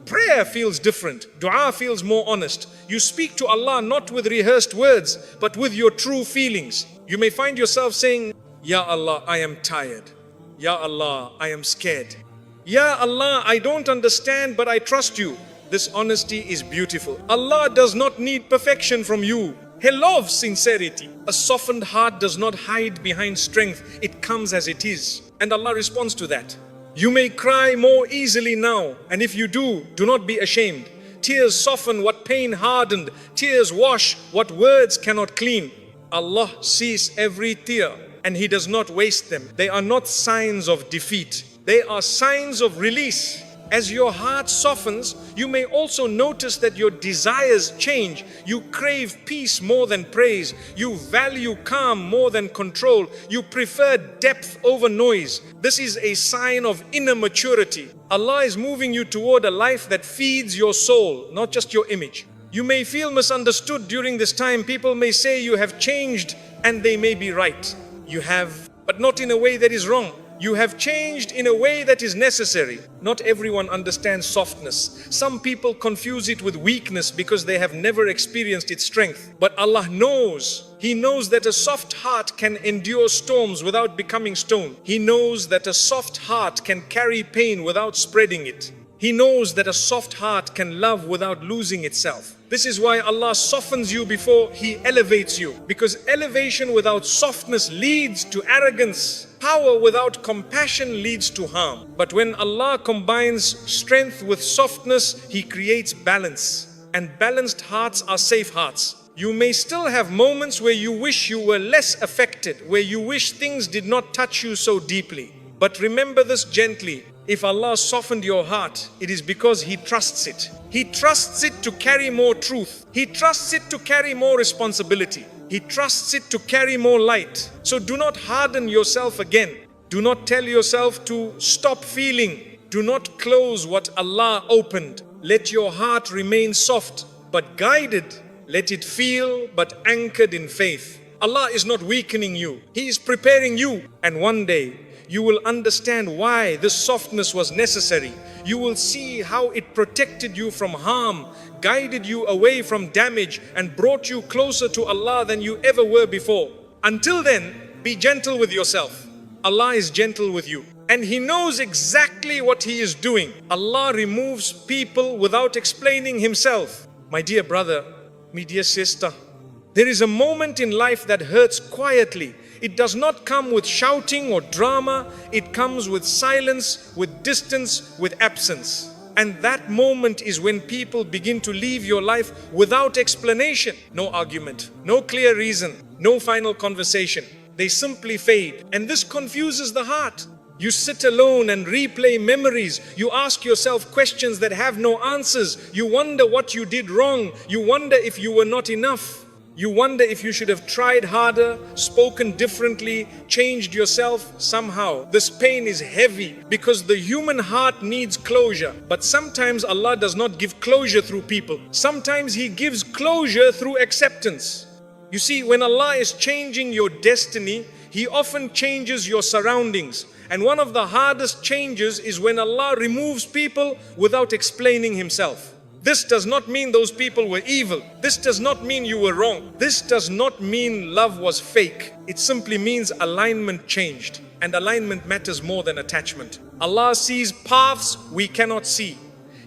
Prayer feels different. Dua feels more honest. You speak to Allah not with rehearsed words, but with your true feelings. You may find yourself saying, Ya Allah, I am tired. Ya Allah, I am scared. Ya Allah, I don't understand, but I trust you. This honesty is beautiful. Allah does not need perfection from you. He loves sincerity. A softened heart does not hide behind strength. It comes as it is. And Allah responds to that. You may cry more easily now, and if you do not be ashamed. Tears soften what pain hardened. Tears wash what words cannot clean. Allah sees every tear, and He does not waste them. They are not signs of defeat. They are signs of release. As your heart softens, you may also notice that your desires change. You crave peace more than praise. You value calm more than control. You prefer depth over noise. This is a sign of inner maturity. Allah is moving you toward a life that feeds your soul, not just your image. You may feel misunderstood during this time. People may say you have changed, and they may be right. You have, but not in a way that is wrong. You have changed in a way that is necessary. Not everyone understands softness. Some people confuse it with weakness because they have never experienced its strength. But Allah knows. He knows that a soft heart can endure storms without becoming stone. He knows that a soft heart can carry pain without spreading it. He knows that a soft heart can love without losing itself. This is why Allah softens you before He elevates you. Because elevation without softness leads to arrogance. Power without compassion leads to harm. But when Allah combines strength with softness, He creates balance. And balanced hearts are safe hearts. You may still have moments where you wish you were less affected, where you wish things did not touch you so deeply. But remember this gently. If Allah softened your heart, it is because He trusts it. He trusts it to carry more truth. He trusts it to carry more responsibility. He trusts it to carry more light. So do not harden yourself again. Do not tell yourself to stop feeling. Do not close what Allah opened. Let your heart remain soft, but guided. Let it feel, but anchored in faith. Allah is not weakening you. He is preparing you. And one day, you will understand why this softness was necessary. You will see how it protected you from harm, guided you away from damage, and brought you closer to Allah than you ever were before. Until then, be gentle with yourself. Allah is gentle with you, and He knows exactly what He is doing. Allah removes people without explaining Himself. My dear brother, my dear sister, there is a moment in life that hurts quietly. It does not come with shouting or drama. It comes with silence, with distance, with absence. And that moment is when people begin to leave your life without explanation. No argument, no clear reason, no final conversation. They simply fade. And this confuses the heart. You sit alone and replay memories. You ask yourself questions that have no answers. You wonder what you did wrong. You wonder if you were not enough. You wonder if you should have tried harder, spoken differently, changed yourself somehow. This pain is heavy because the human heart needs closure. But sometimes Allah does not give closure through people. Sometimes He gives closure through acceptance. You see, when Allah is changing your destiny, He often changes your surroundings. And one of the hardest changes is when Allah removes people without explaining Himself. This does not mean those people were evil. This does not mean you were wrong. This does not mean love was fake. It simply means alignment changed. And alignment matters more than attachment. Allah sees paths we cannot see.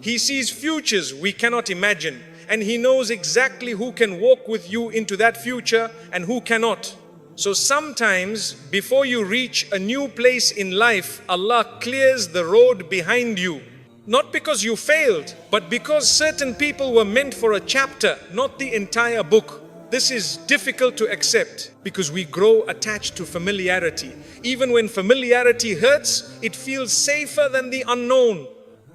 He sees futures we cannot imagine. And He knows exactly who can walk with you into that future and who cannot. So sometimes before you reach a new place in life, Allah clears the road behind you. Not because you failed, but because certain people were meant for a chapter, not the entire book. This is difficult to accept because we grow attached to familiarity. Even when familiarity hurts, it feels safer than the unknown.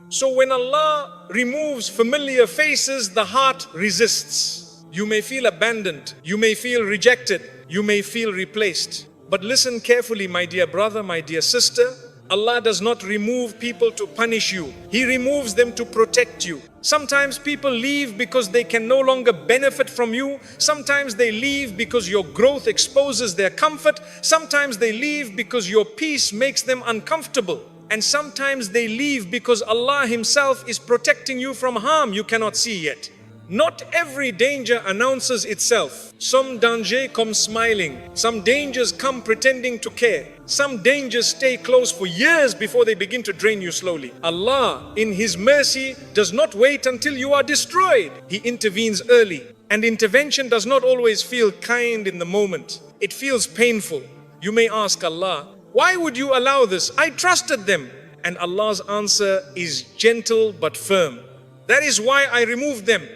So when Allah removes familiar faces, the heart resists. You may feel abandoned, you may feel rejected, you may feel replaced. But listen carefully, my dear brother, my dear sister. Allah does not remove people to punish you. He removes them to protect you. Sometimes people leave because they can no longer benefit from you. Sometimes they leave because your growth exposes their comfort. Sometimes they leave because your peace makes them uncomfortable. And sometimes they leave because Allah Himself is protecting you from harm you cannot see yet. Not every danger announces itself. Some danger come smiling. Some dangers come pretending to care. Some dangers stay close for years before they begin to drain you slowly. Allah, in His mercy, does not wait until you are destroyed. He intervenes early. And intervention does not always feel kind in the moment. It feels painful. You may ask Allah, why would you allow this? I trusted them. And Allah's answer is gentle but firm. That is why I removed them.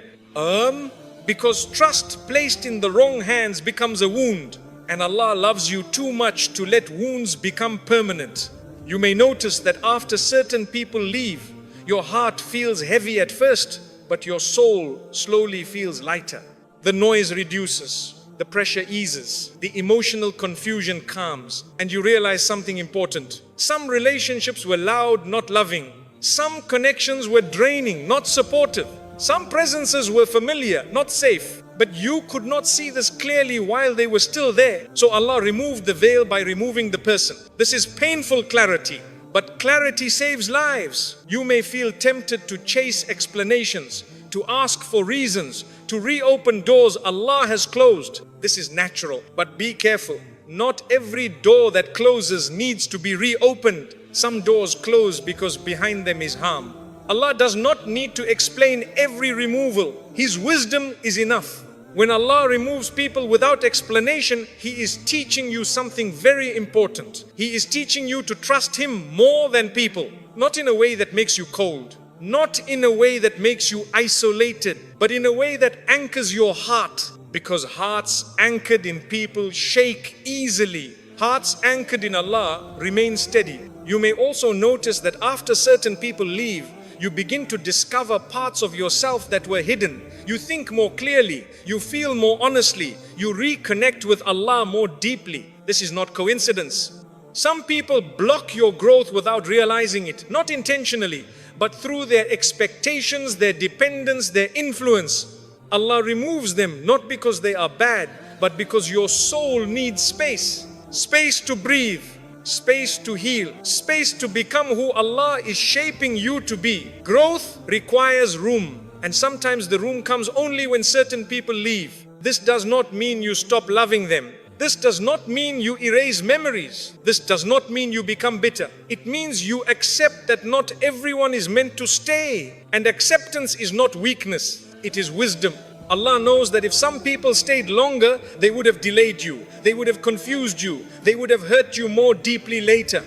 Because trust placed in the wrong hands becomes a wound, and Allah loves you too much to let wounds become permanent. You may notice that after certain people leave, your heart feels heavy at first, but your soul slowly feels lighter. The noise reduces, the pressure eases, the emotional confusion calms, and you realize something important. Some relationships were loud, not loving. Some connections were draining, not supportive. Some presences were familiar, not safe, but you could not see this clearly while they were still there. So Allah removed the veil by removing the person. This is painful clarity, but clarity saves lives. You may feel tempted to chase explanations, to ask for reasons, to reopen doors Allah has closed. This is natural, but be careful. Not every door that closes needs to be reopened. Some doors close because behind them is harm. Allah does not need to explain every removal. His wisdom is enough. When Allah removes people without explanation, He is teaching you something very important. He is teaching you to trust Him more than people. Not in a way that makes you cold. Not in a way that makes you isolated, but in a way that anchors your heart. Because hearts anchored in people shake easily. Hearts anchored in Allah remain steady. You may also notice that after certain people leave, you begin to discover parts of yourself that were hidden. You think more clearly, you feel more honestly, you reconnect with Allah more deeply. This is not coincidence. Some people block your growth without realizing it, not intentionally, but through their expectations, their dependence, their influence. Allah removes them not because they are bad, but because your soul needs space. Space to breathe. Space to heal, space to become who Allah is shaping you to be. Growth requires room, and sometimes the room comes only when certain people leave. This does not mean you stop loving them. This does not mean you erase memories. This does not mean you become bitter. It means you accept that not everyone is meant to stay. And acceptance is not weakness, it is wisdom. Allah knows that if some people stayed longer, they would have delayed you. They would have confused you. They would have hurt you more deeply later.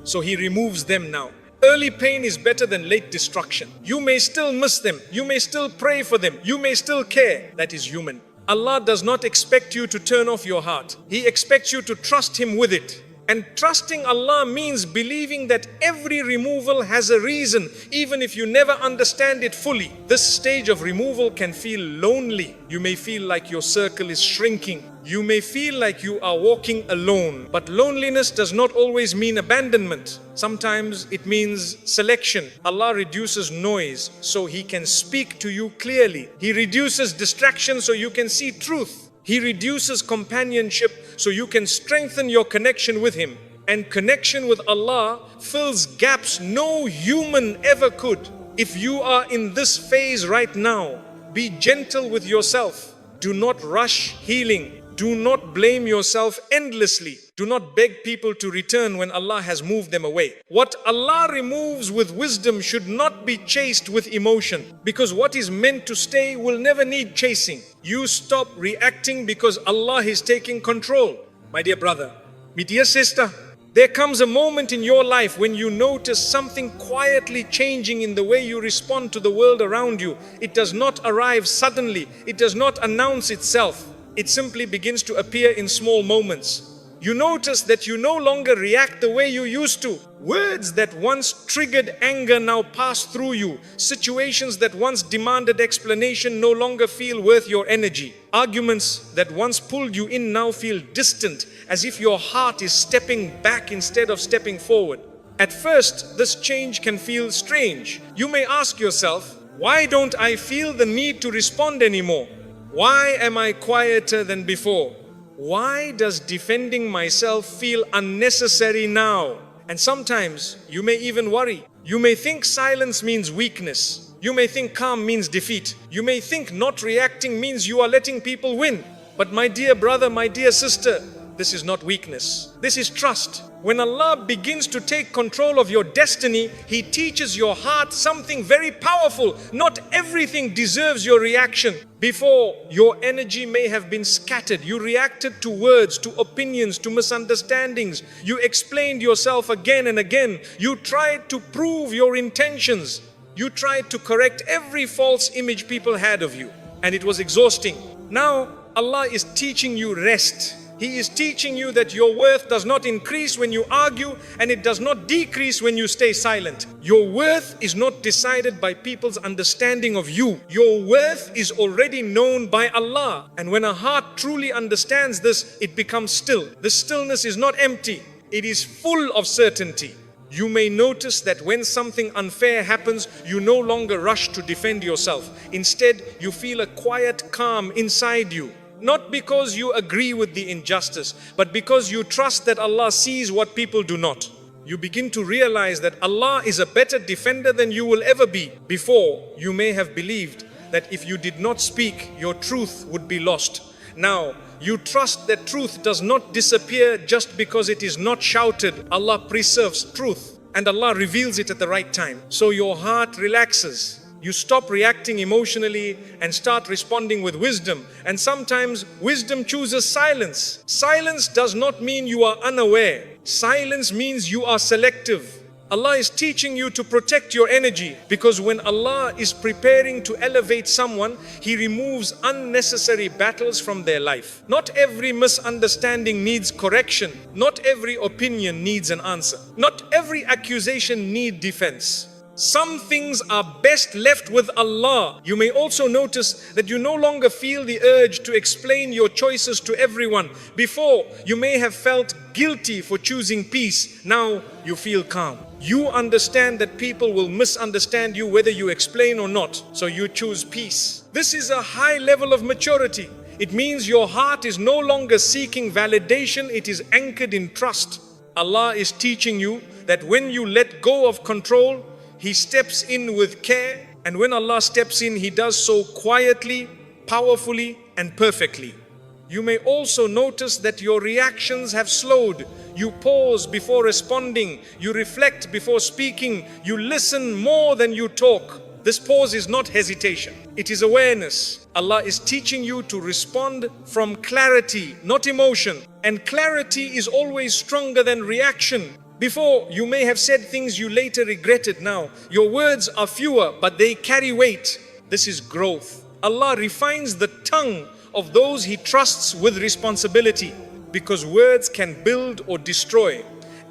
So He removes them now. Early pain is better than late destruction. You may still miss them. You may still pray for them. You may still care. That is human. Allah does not expect you to turn off your heart. He expects you to trust Him with it. And trusting Allah means believing that every removal has a reason, even if you never understand it fully. This stage of removal can feel lonely. You may feel like your circle is shrinking. You may feel like you are walking alone. But loneliness does not always mean abandonment. Sometimes it means selection. Allah reduces noise so He can speak to you clearly. He reduces distraction so you can see truth. He reduces companionship so you can strengthen your connection with Him. And connection with Allah fills gaps no human ever could. If you are in this phase right now, be gentle with yourself. Do not rush healing. Do not blame yourself endlessly. Do not beg people to return when Allah has moved them away. What Allah removes with wisdom should not be chased with emotion, because what is meant to stay will never need chasing. You stop reacting because Allah is taking control. My dear brother, my dear sister, there comes a moment in your life when you notice something quietly changing in the way you respond to the world around you. It does not arrive suddenly. It does not announce itself. It simply begins to appear in small moments. You notice that you no longer react the way you used to. Words that once triggered anger now pass through you. Situations that once demanded explanation no longer feel worth your energy. Arguments that once pulled you in now feel distant, as if your heart is stepping back instead of stepping forward. At first, this change can feel strange. You may ask yourself, why don't I feel the need to respond anymore? Why am I quieter than before? Why does defending myself feel unnecessary now? And sometimes you may even worry. You may think silence means weakness. You may think calm means defeat. You may think not reacting means you are letting people win. But my dear brother, my dear sister, this is not weakness. This is trust. When Allah begins to take control of your destiny, He teaches your heart something very powerful. Not everything deserves your reaction. Before, your energy may have been scattered. You reacted to words, to opinions, to misunderstandings. You explained yourself again and again. You tried to prove your intentions. You tried to correct every false image people had of you. And it was exhausting. Now, Allah is teaching you rest. He is teaching you that your worth does not increase when you argue, and it does not decrease when you stay silent. Your worth is not decided by people's understanding of you. Your worth is already known by Allah. And when a heart truly understands this, it becomes still. The stillness is not empty. It is full of certainty. You may notice that when something unfair happens, you no longer rush to defend yourself. Instead, you feel a quiet calm inside you. Not because you agree with the injustice, but because you trust that Allah sees what people do not. You begin to realize that Allah is a better defender than you will ever be. Before, you may have believed that if you did not speak, your truth would be lost. Now, you trust that truth does not disappear just because it is not shouted. Allah preserves truth, and Allah reveals it at the right time. So your heart relaxes. You stop reacting emotionally and start responding with wisdom. And sometimes wisdom chooses silence. Silence does not mean you are unaware. Silence means you are selective. Allah is teaching you to protect your energy, because when Allah is preparing to elevate someone, He removes unnecessary battles from their life. Not every misunderstanding needs correction. Not every opinion needs an answer. Not every accusation needs defense. Some things are best left with Allah. You may also notice that you no longer feel the urge to explain your choices to everyone. Before, you may have felt guilty for choosing peace. Now, you feel calm. You understand that people will misunderstand you whether you explain or not, so you choose peace. This is a high level of maturity. It means your heart is no longer seeking validation, it is anchored in trust. Allah is teaching you that when you let go of control, He steps in with care, and when Allah steps in, He does so quietly, powerfully, and perfectly. You may also notice that your reactions have slowed. You pause before responding. You reflect before speaking. You listen more than you talk. This pause is not hesitation. It is awareness. Allah is teaching you to respond from clarity, not emotion. And clarity is always stronger than reaction. Before, you may have said things you later regretted. Now, your words are fewer, but they carry weight. This is growth. Allah refines the tongue of those He trusts with responsibility. because words can build or destroy.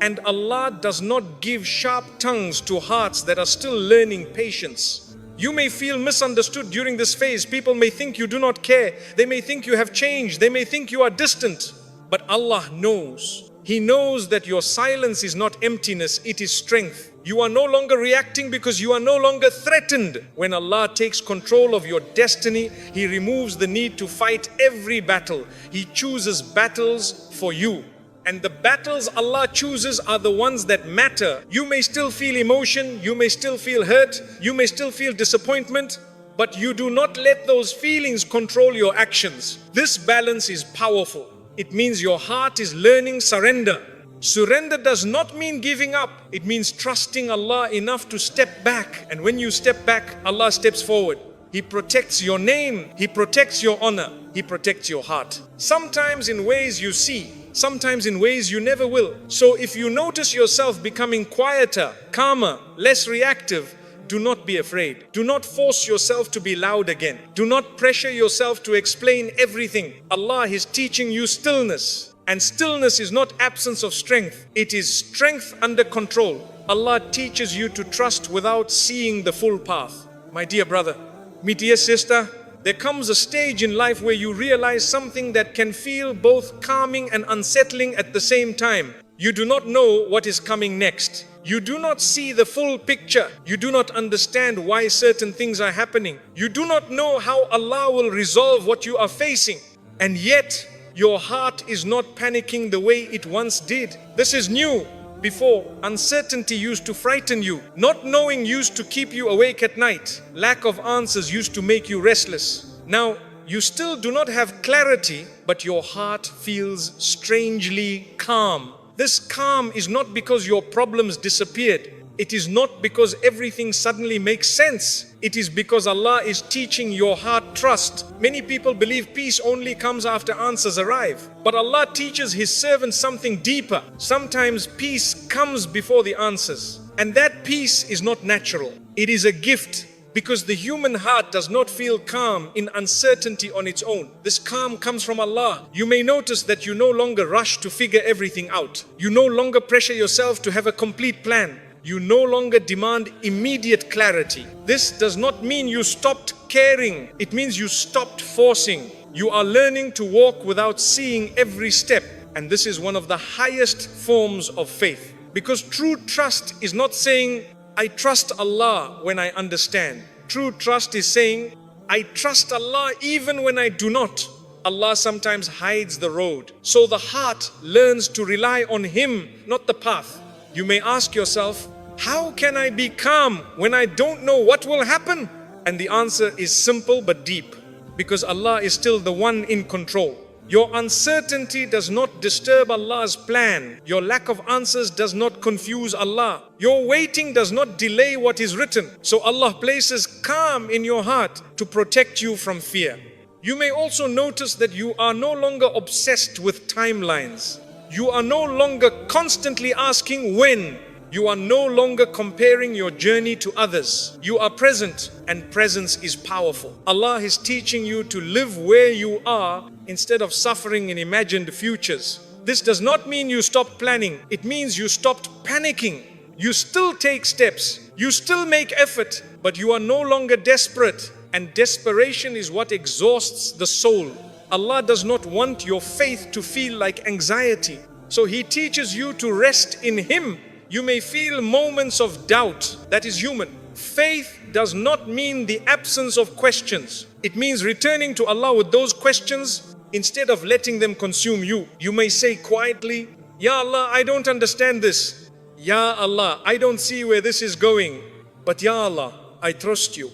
And Allah does not give sharp tongues to hearts that are still learning patience. You may feel misunderstood during this phase. People may think you do not care. They may think you have changed. They may think you are distant. But Allah knows. He knows that your silence is not emptiness, it is strength. You are no longer reacting because you are no longer threatened. When Allah takes control of your destiny, He removes the need to fight every battle. He chooses battles for you. And the battles Allah chooses are the ones that matter. You may still feel emotion, you may still feel hurt, you may still feel disappointment, but you do not let those feelings control your actions. This balance is powerful. It means your heart is learning surrender. Surrender does not mean giving up. It means trusting Allah enough to step back. And when you step back, Allah steps forward. He protects your name. He protects your honor. He protects your heart. Sometimes in ways you see, sometimes in ways you never will. So if you notice yourself becoming quieter, calmer, less reactive, do not be afraid. Do not force yourself to be loud again. Do not pressure yourself to explain everything. Allah is teaching you stillness. And stillness is not absence of strength. It is strength under control. Allah teaches you to trust without seeing the full path. My dear brother, my dear sister, there comes a stage in life where you realize something that can feel both calming and unsettling at the same time. You do not know what is coming next. You do not see the full picture. You do not understand why certain things are happening. You do not know how Allah will resolve what you are facing. And yet, your heart is not panicking the way it once did. This is new. Before, uncertainty used to frighten you. Not knowing used to keep you awake at night. Lack of answers used to make you restless. Now, you still do not have clarity, but your heart feels strangely calm. This calm is not because your problems disappeared. It is not because everything suddenly makes sense. It is because Allah is teaching your heart trust. Many people believe peace only comes after answers arrive. But Allah teaches His servants something deeper. Sometimes peace comes before the answers. And that peace is not natural. It is a gift. Because the human heart does not feel calm in uncertainty on its own. This calm comes from Allah. You may notice that you no longer rush to figure everything out. You no longer pressure yourself to have a complete plan. You no longer demand immediate clarity. This does not mean you stopped caring. It means you stopped forcing. You are learning to walk without seeing every step. And this is one of the highest forms of faith. Because true trust is not saying, I trust Allah when I understand. True trust is saying, I trust Allah even when I do not. Allah sometimes hides the road. So the heart learns to rely on Him, not the path. You may ask yourself, how can I be calm when I don't know what will happen? And the answer is simple but deep. Because Allah is still the one in control. Your uncertainty does not disturb Allah's plan. Your lack of answers does not confuse Allah. Your waiting does not delay what is written. So Allah places calm in your heart to protect you from fear. You may also notice that you are no longer obsessed with timelines. You are no longer constantly asking when. You are no longer comparing your journey to others. You are present, and presence is powerful. Allah is teaching you to live where you are instead of suffering in imagined futures. This does not mean you stopped planning. It means you stopped panicking. You still take steps. You still make effort, but you are no longer desperate. And desperation is what exhausts the soul. Allah does not want your faith to feel like anxiety. So He teaches you to rest in Him. You may feel moments of doubt. That is human. Faith does not mean the absence of questions. It means returning to Allah with those questions instead of letting them consume you. You may say quietly, Ya Allah, I don't understand this. Ya Allah, I don't see where this is going. But Ya Allah, I trust you.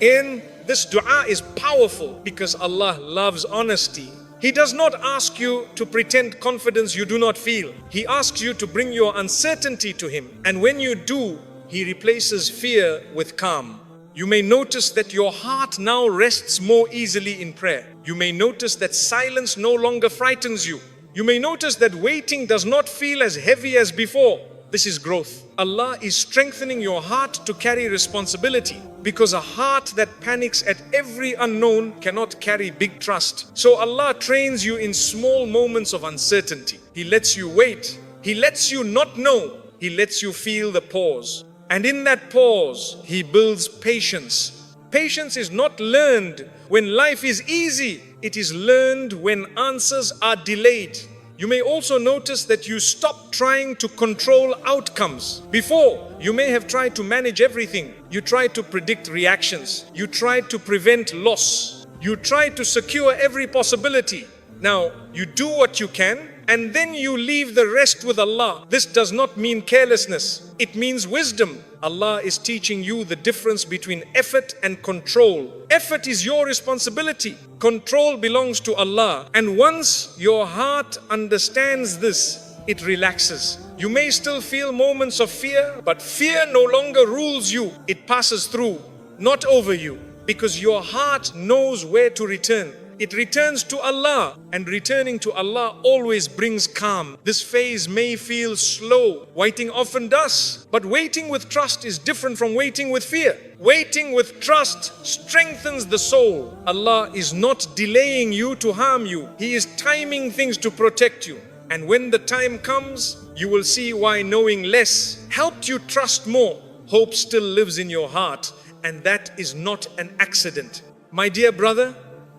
And this dua is powerful because Allah loves honesty. He does not ask you to pretend confidence you do not feel. He asks you to bring your uncertainty to Him. And when you do, He replaces fear with calm. You may notice that your heart now rests more easily in prayer. You may notice that silence no longer frightens you. You may notice that waiting does not feel as heavy as before. This is growth. Allah is strengthening your heart to carry responsibility, because a heart that panics at every unknown cannot carry big trust. So Allah trains you in small moments of uncertainty. He lets you wait. He lets you not know. He lets you feel the pause. And in that pause, He builds patience. Patience is not learned when life is easy. It is learned when answers are delayed. You may also notice that you stop trying to control outcomes. Before, you may have tried to manage everything. You tried to predict reactions. You tried to prevent loss. You tried to secure every possibility. Now, you do what you can, and then you leave the rest with Allah. This does not mean carelessness. It means wisdom. Allah is teaching you the difference between effort and control. Effort is your responsibility. Control belongs to Allah. And once your heart understands this, it relaxes. You may still feel moments of fear, but fear no longer rules you. It passes through, not over you, because your heart knows where to return. It returns to Allah, and returning to Allah always brings calm. This phase may feel slow. Waiting often does. But waiting with trust is different from waiting with fear. Waiting with trust strengthens the soul. Allah is not delaying you to harm you. He is timing things to protect you. And when the time comes, you will see why knowing less helped you trust more. Hope still lives in your heart, and that is not an accident. My dear brother,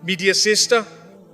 my dear sister,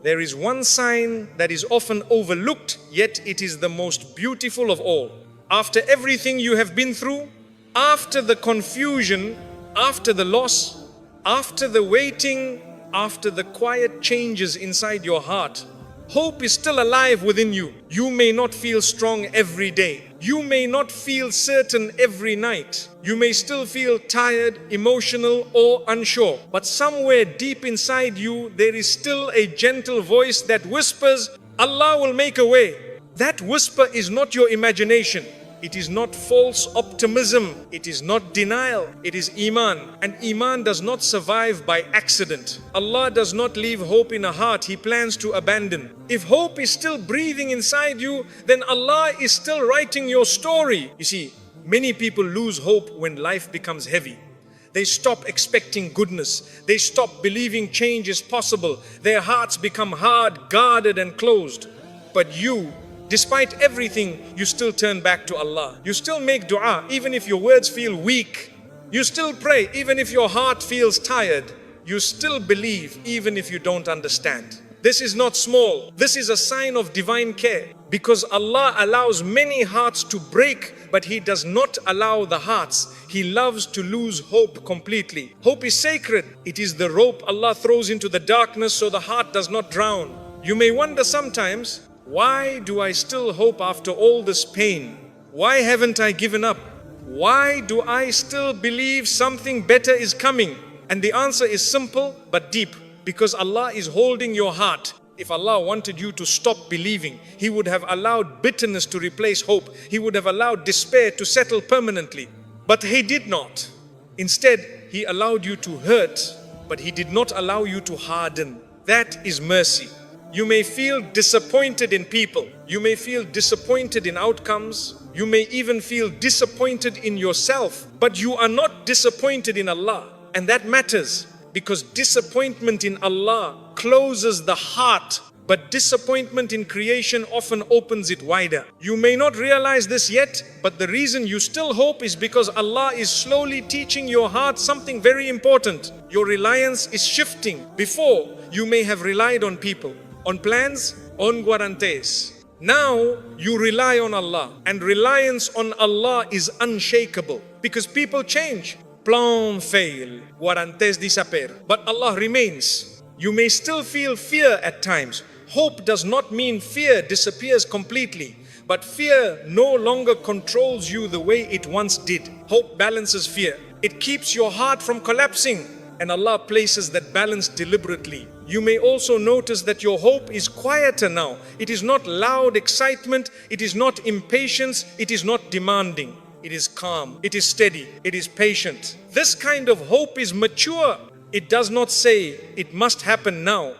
there is one sign that is often overlooked, yet it is the most beautiful of all. After everything you have been through, after the confusion, after the loss, after the waiting, after the quiet changes inside your heart, hope is still alive within you. You may not feel strong every day. You may not feel certain every night. You may still feel tired, emotional, or unsure. But somewhere deep inside you, there is still a gentle voice that whispers, Allah will make a way. That whisper is not your imagination. It is not false optimism. It is not denial. It is Iman. And Iman does not survive by accident. Allah does not leave hope in a heart He plans to abandon. If hope is still breathing inside you, then Allah is still writing your story. You see, many people lose hope when life becomes heavy. They stop expecting goodness. They stop believing change is possible. Their hearts become hard, guarded, and closed. But you, despite everything, you still turn back to Allah. You still make dua even if your words feel weak. You still pray even if your heart feels tired. You still believe even if you don't understand. This is not small. This is a sign of divine care, because Allah allows many hearts to break, but He does not allow the hearts He loves to lose hope completely. Hope is sacred. It is the rope Allah throws into the darkness so the heart does not drown. You may wonder sometimes, why do I still hope after all this pain? Why haven't I given up? Why do I still believe something better is coming? And the answer is simple but deep, because Allah is holding your heart. If Allah wanted you to stop believing, He would have allowed bitterness to replace hope. He would have allowed despair to settle permanently. But He did not. Instead, He allowed you to hurt, but He did not allow you to harden. That is mercy. You may feel disappointed in people. You may feel disappointed in outcomes. You may even feel disappointed in yourself. But you are not disappointed in Allah. And that matters, because disappointment in Allah closes the heart, but disappointment in creation often opens it wider. You may not realize this yet, but the reason you still hope is because Allah is slowly teaching your heart something very important. Your reliance is shifting. Before, you may have relied on people, on plans, on guarantees. Now you rely on Allah, and reliance on Allah is unshakable, because people change. Plans fail, guarantees disappear, but Allah remains. You may still feel fear at times. Hope does not mean fear disappears completely, but fear no longer controls you the way it once did. Hope balances fear. It keeps your heart from collapsing, and Allah places that balance deliberately. You may also notice that your hope is quieter now. It is not loud excitement. It is not impatience. It is not demanding. It is calm. It is steady. It is patient. This kind of hope is mature. It does not say it must happen now.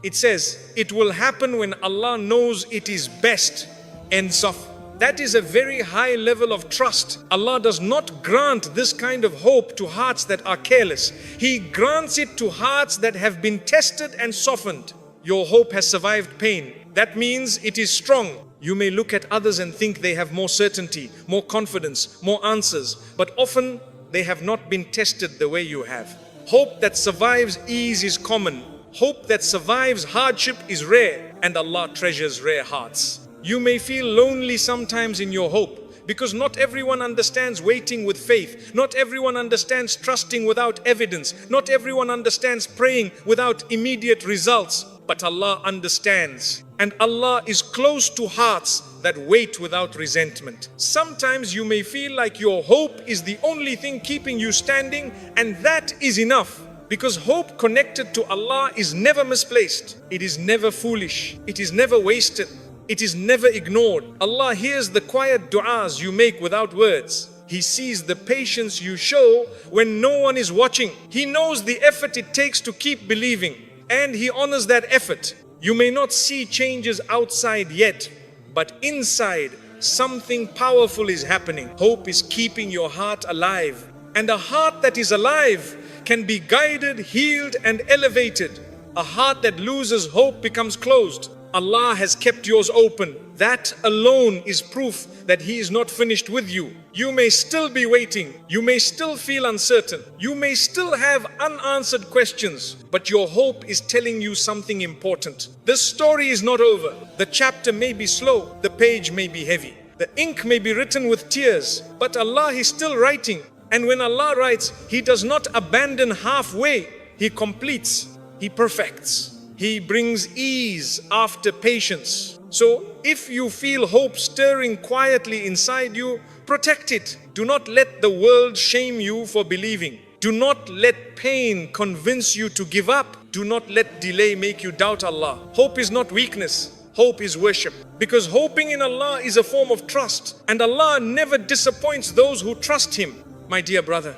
It says it will happen when Allah knows it is best. Ensaf. That is a very high level of trust. Allah does not grant this kind of hope to hearts that are careless. He grants it to hearts that have been tested and softened. Your hope has survived pain. That means it is strong. You may look at others and think they have more certainty, more confidence, more answers, but often they have not been tested the way you have. Hope that survives ease is common. Hope that survives hardship is rare, and Allah treasures rare hearts. You may feel lonely sometimes in your hope, because not everyone understands waiting with faith. Not everyone understands trusting without evidence. Not everyone understands praying without immediate results. But Allah understands, and Allah is close to hearts that wait without resentment. Sometimes you may feel like your hope is the only thing keeping you standing, and that is enough. Because hope connected to Allah is never misplaced. It is never foolish. It is never wasted. It is never ignored. Allah hears the quiet du'as you make without words. He sees the patience you show when no one is watching. He knows the effort it takes to keep believing, and He honors that effort. You may not see changes outside yet, but inside something powerful is happening. Hope is keeping your heart alive, and a heart that is alive can be guided, healed, and elevated. A heart that loses hope becomes closed. Allah has kept yours open. That alone is proof that He is not finished with you. You may still be waiting. You may still feel uncertain. You may still have unanswered questions, but your hope is telling you something important. This story is not over. The chapter may be slow. The page may be heavy. The ink may be written with tears, but Allah is still writing. And when Allah writes, He does not abandon halfway. He completes. He perfects. He brings ease after patience. So if you feel hope stirring quietly inside you, protect it. Do not let the world shame you for believing. Do not let pain convince you to give up. Do not let delay make you doubt Allah. Hope is not weakness. Hope is worship. Because hoping in Allah is a form of trust. And Allah never disappoints those who trust Him. My dear brother,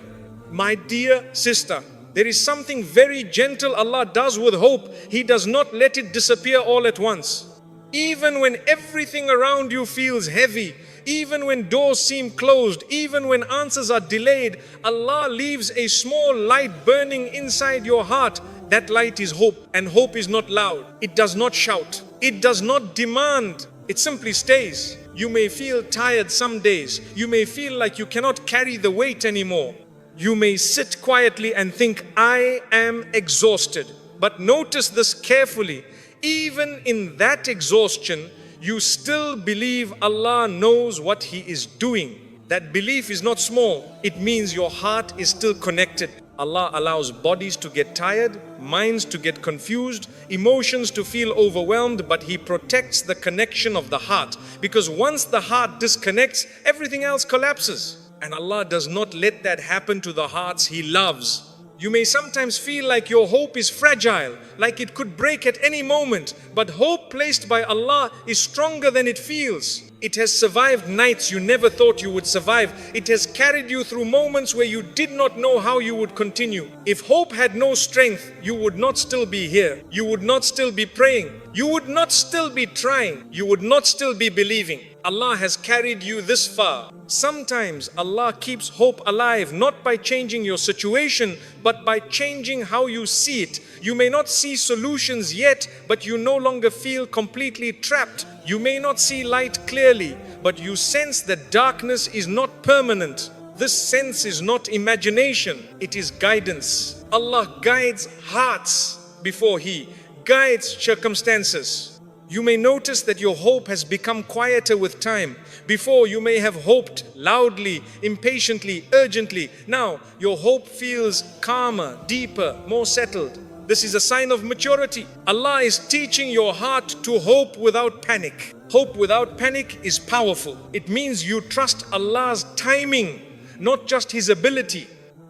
my dear sister, there is something very gentle Allah does with hope. He does not let it disappear all at once. Even when everything around you feels heavy, even when doors seem closed, even when answers are delayed, Allah leaves a small light burning inside your heart. That light is hope, and hope is not loud. It does not shout. It does not demand. It simply stays. You may feel tired some days. You may feel like you cannot carry the weight anymore. You may sit quietly and think, I am exhausted. But notice this carefully. Even in that exhaustion, you still believe Allah knows what He is doing. That belief is not small. It means your heart is still connected. Allah allows bodies to get tired, minds to get confused, emotions to feel overwhelmed, but He protects the connection of the heart. Because once the heart disconnects, everything else collapses. And Allah does not let that happen to the hearts He loves. You may sometimes feel like your hope is fragile, like it could break at any moment. But hope placed by Allah is stronger than it feels. It has survived nights you never thought you would survive. It has carried you through moments where you did not know how you would continue. If hope had no strength, you would not still be here. You would not still be praying. You would not still be trying. You would not still be believing. Allah has carried you this far. Sometimes Allah keeps hope alive not by changing your situation, but by changing how you see it. You may not see solutions yet, but you no longer feel completely trapped. You may not see light clearly, but you sense that darkness is not permanent. This sense is not imagination, it is guidance. Allah guides hearts before He guides circumstances. You may notice that your hope has become quieter with time. Before, you may have hoped loudly, impatiently, urgently. Now, your hope feels calmer, deeper, more settled. This is a sign of maturity. Allah is teaching your heart to hope without panic. Hope without panic is powerful. It means you trust Allah's timing, not just His ability.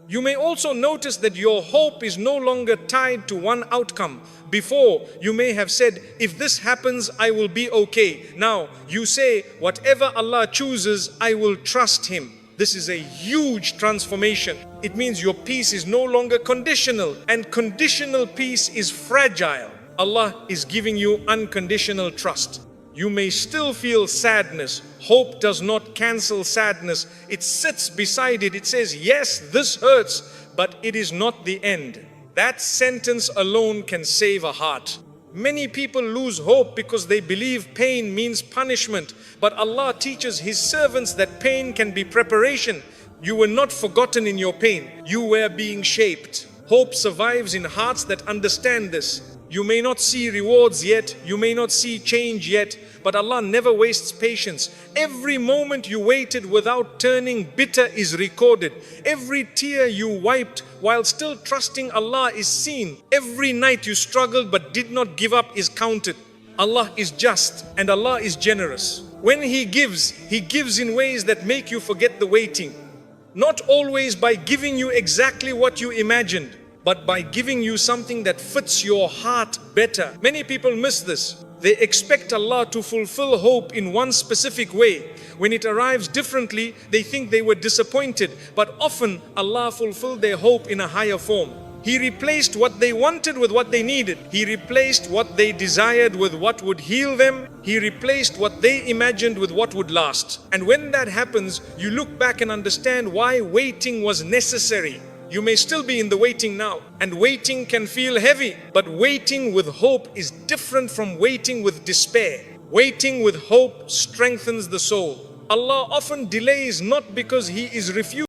You may also notice that your hope is no longer tied to one outcome. Before, you may have said, if this happens, I will be okay. Now, you say, whatever Allah chooses, I will trust Him. This is a huge transformation. It means your peace is no longer conditional, and conditional peace is fragile. Allah is giving you unconditional trust. You may still feel sadness. Hope does not cancel sadness. It sits beside it. It says, yes, this hurts, but it is not the end. That sentence alone can save a heart. Many people lose hope because they believe pain means punishment. But Allah teaches His servants that pain can be preparation. You were not forgotten in your pain. You were being shaped. Hope survives in hearts that understand this. You may not see rewards yet, you may not see change yet, but Allah never wastes patience. Every moment you waited without turning bitter is recorded. Every tear you wiped while still trusting Allah is seen. Every night you struggled but did not give up is counted. Allah is just and Allah is generous. When He gives in ways that make you forget the waiting. Not always by giving you exactly what you imagined, but by giving you something that fits your heart better. Many people miss this. They expect Allah to fulfill hope in one specific way. When it arrives differently, they think they were disappointed. But often Allah fulfilled their hope in a higher form. He replaced what they wanted with what they needed. He replaced what they desired with what would heal them. He replaced what they imagined with what would last. And when that happens, you look back and understand why waiting was necessary. You may still be in the waiting now, and waiting can feel heavy, but waiting with hope is different from waiting with despair. Waiting with hope strengthens the soul. Allah often delays not because He is refused.